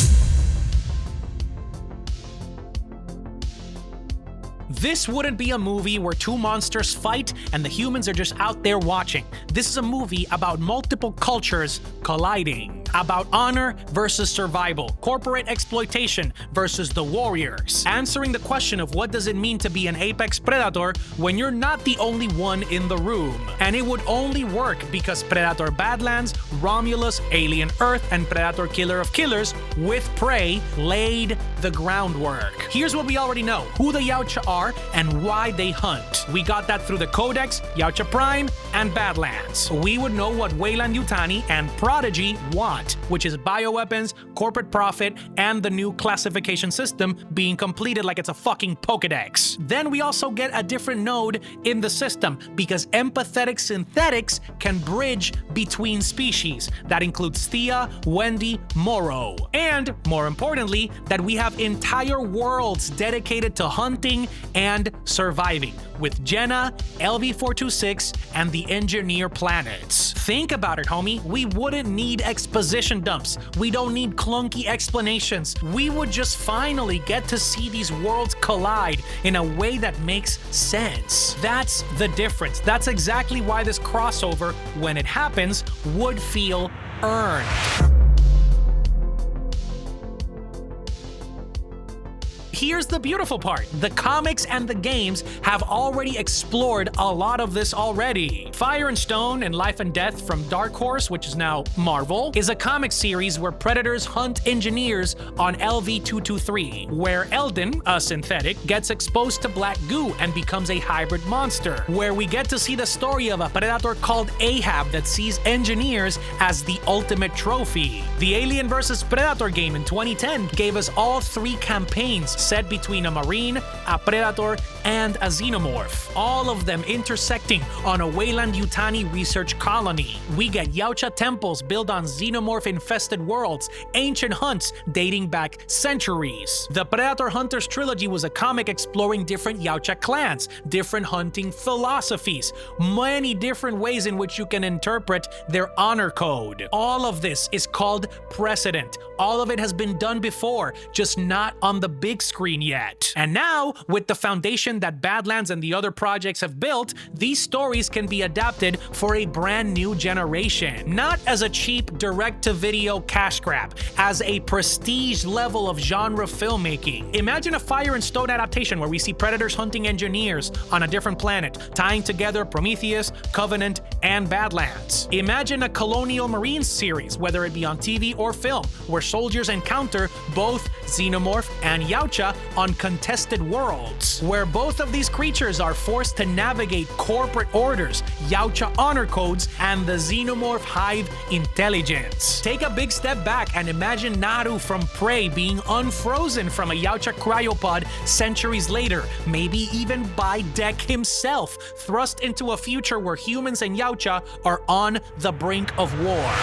This wouldn't be a movie where two monsters fight and the humans are just out there watching. This is a movie about multiple cultures colliding, about honor versus survival, corporate exploitation versus the warriors, answering the question of what does it mean to be an apex predator when you're not the only one in the room. And it would only work because Predator Badlands, Romulus, Alien Earth, and Predator Killer of Killers with Prey laid the groundwork. Here's what we already know: who the Yautja are and why they hunt. We got that through the Codex, Yautja Prime, and Badlands. We would know what Weyland-Yutani and Prodigy want. want, which is bioweapons, corporate profit, and the new classification system being completed like it's a fucking Pokedex. Then we also get a different node in the system because empathetic synthetics can bridge between species. That includes Thea, Wendy, Morrow. And, more importantly, that we have entire worlds dedicated to hunting and surviving, with Jenna, LV-426, and the Engineer planets. Think about it, homie. We wouldn't need exposition dumps. We don't need clunky explanations. We would just finally get to see these worlds collide in a way that makes sense. That's the difference. That's exactly why this crossover, when it happens, would feel earned. Here's the beautiful part. The comics and the games have already explored a lot of this already. Fire and Stone and Life and Death from Dark Horse, which is now Marvel, is a comic series where predators hunt engineers on LV-223, where Eldon, a synthetic, gets exposed to black goo and becomes a hybrid monster, where we get to see the story of a predator called Ahab that sees engineers as the ultimate trophy. The Alien vs. Predator game in 2010 gave us all 3 campaigns set between a marine, a predator, and a xenomorph, all of them intersecting on a Weyland-Yutani research colony. We get Yautja temples built on xenomorph-infested worlds, ancient hunts dating back centuries. The Predator Hunters trilogy was a comic exploring different Yautja clans, different hunting philosophies, many different ways in which you can interpret their honor code. All of this is called precedent. All of it has been done before, just not on the big screen yet. And now, with the foundation that Badlands and the other projects have built, these stories can be adapted for a brand new generation. Not as a cheap direct-to-video cash grab, as a prestige level of genre filmmaking. Imagine a Fire and Stone adaptation where we see predators hunting engineers on a different planet, tying together Prometheus, Covenant, and Badlands. Imagine a Colonial Marines series, whether it be on TV or film, where soldiers encounter both Xenomorph and Yautja on contested worlds, where both of these creatures are forced to navigate corporate orders, Yautja honor codes, and the Xenomorph hive intelligence. Take a big step back and imagine Naru from Prey being unfrozen from a Yautja cryopod centuries later, maybe even by Deck himself, thrust into a future where humans and Yautja are on the brink of war.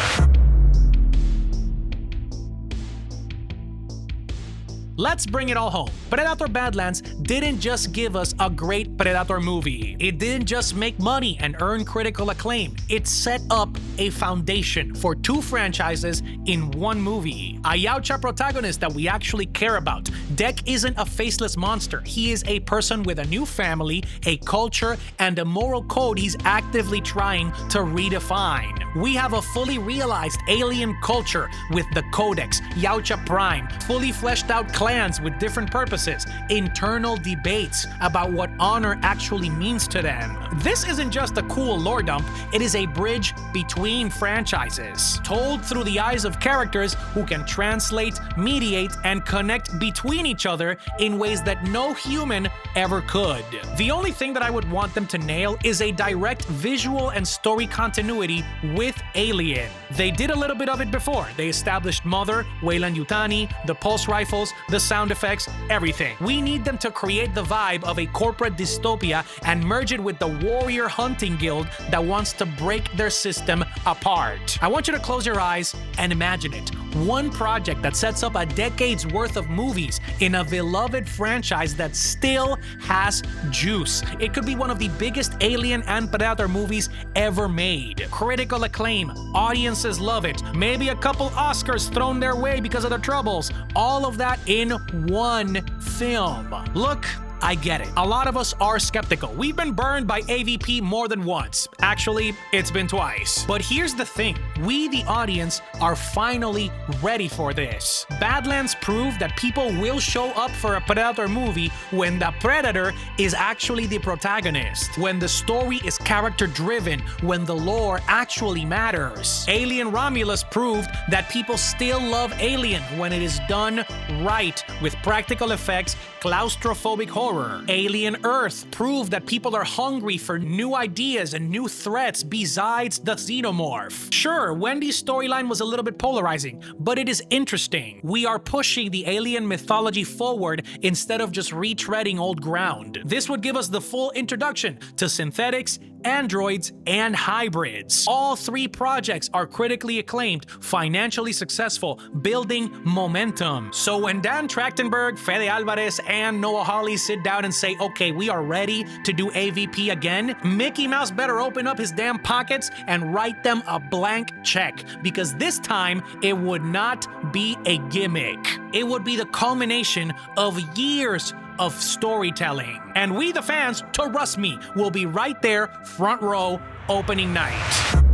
Let's bring it all home. Predator Badlands didn't just give us a great Predator movie. It didn't just make money and earn critical acclaim. It set up a foundation for 2 franchises in one movie. A Yautja protagonist that we actually care about. Deck isn't a faceless monster. He is a person with a new family, a culture, and a moral code he's actively trying to redefine. We have a fully realized alien culture with the Codex, Yautja Prime, fully fleshed out clans with different purposes, internal debates about what honor actually means to them. This isn't just a cool lore dump, it is a bridge between franchises, told through the eyes of characters who can translate, mediate, and connect between each other in ways that no human ever could. The only thing that I would want them to nail is a direct visual and story continuity with Alien. They did a little bit of it before. They established Mother, Weyland-Yutani, the pulse rifles, the sound effects, everything. We need them to create the vibe of a corporate dystopia and merge it with the warrior hunting guild that wants to break their system apart. I want you to close your eyes and imagine it. One project that sets up a decade's worth of movies in a beloved franchise that still has juice. It could be one of the biggest Alien and Predator movies ever made. Critical acclaim, audiences love it, maybe a couple Oscars thrown their way because of the troubles. All of that in one film. Look, I get it. A lot of us are skeptical. We've been burned by AVP more than once. Actually, it's been twice. But here's the thing. We, the audience, are finally ready for this. Badlands proved that people will show up for a Predator movie when the Predator is actually the protagonist, when the story is character-driven, when the lore actually matters. Alien Romulus proved that people still love Alien when it is done right, with practical effects, claustrophobic horror. Alien Earth proved that people are hungry for new ideas and new threats besides the Xenomorph. Sure, Sure, Wendy's storyline was a little bit polarizing, but it is interesting. We are pushing the alien mythology forward instead of just retreading old ground. This would give us the full introduction to synthetics, androids, and hybrids. All 3 projects are critically acclaimed, financially successful, building momentum. So when Dan Trachtenberg, Fede Alvarez, and Noah Hawley sit down and say, okay, we are ready to do AVP again, Mickey Mouse better open up his damn pockets and write them a blank check, because this time it would not be a gimmick. It would be the culmination of years of storytelling. And we, the fans, trust me, will be right there, front row, opening night.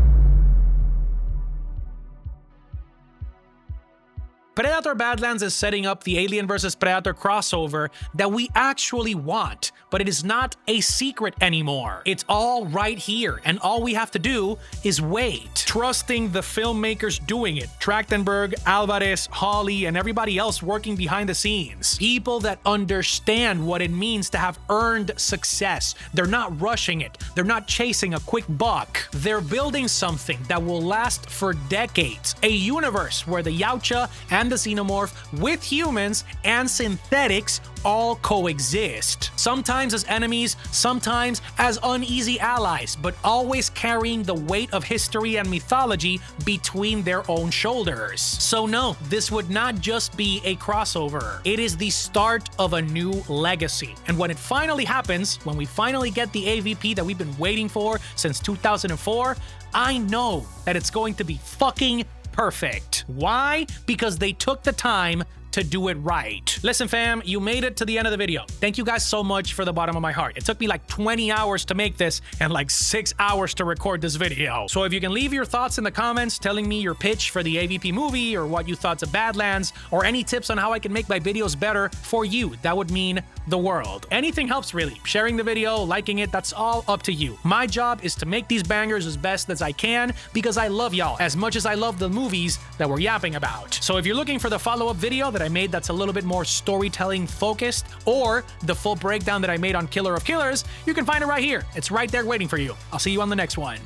Predator Badlands is setting up the Alien vs. Predator crossover that we actually want, but it is not a secret anymore. It's all right here, and all we have to do is wait. Trusting the filmmakers doing it, Trachtenberg, Alvarez, Hawley, and everybody else working behind the scenes. People that understand what it means to have earned success. They're not rushing it. They're not chasing a quick buck. They're building something that will last for decades. A universe where the Yautja and the xenomorph with humans and synthetics all coexist. Sometimes as enemies, sometimes as uneasy allies, but always carrying the weight of history and mythology between their own shoulders. So no, this would not just be a crossover. It is the start of a new legacy. And when it finally happens, when we finally get the AVP that we've been waiting for since 2004, I know that it's going to be fucking perfect. Why? Because they took the time to do it right. Listen, fam, you made it to the end of the video. Thank you guys so much for the bottom of my heart. It took me like 20 hours to make this and like 6 hours to record this video. So if you can leave your thoughts in the comments telling me your pitch for the AVP movie or what you thought of Badlands or any tips on how I can make my videos better for you, that would mean the world. Anything helps really. Sharing the video, liking it, that's all up to you. My job is to make these bangers as best as I can because I love y'all as much as I love the movies that we're yapping about. So if you're looking for the follow-up video that I made that's a little bit more storytelling focused, or the full breakdown that I made on Killer of Killers, you can find it right here. It's right there waiting for you. I'll see you on the next one.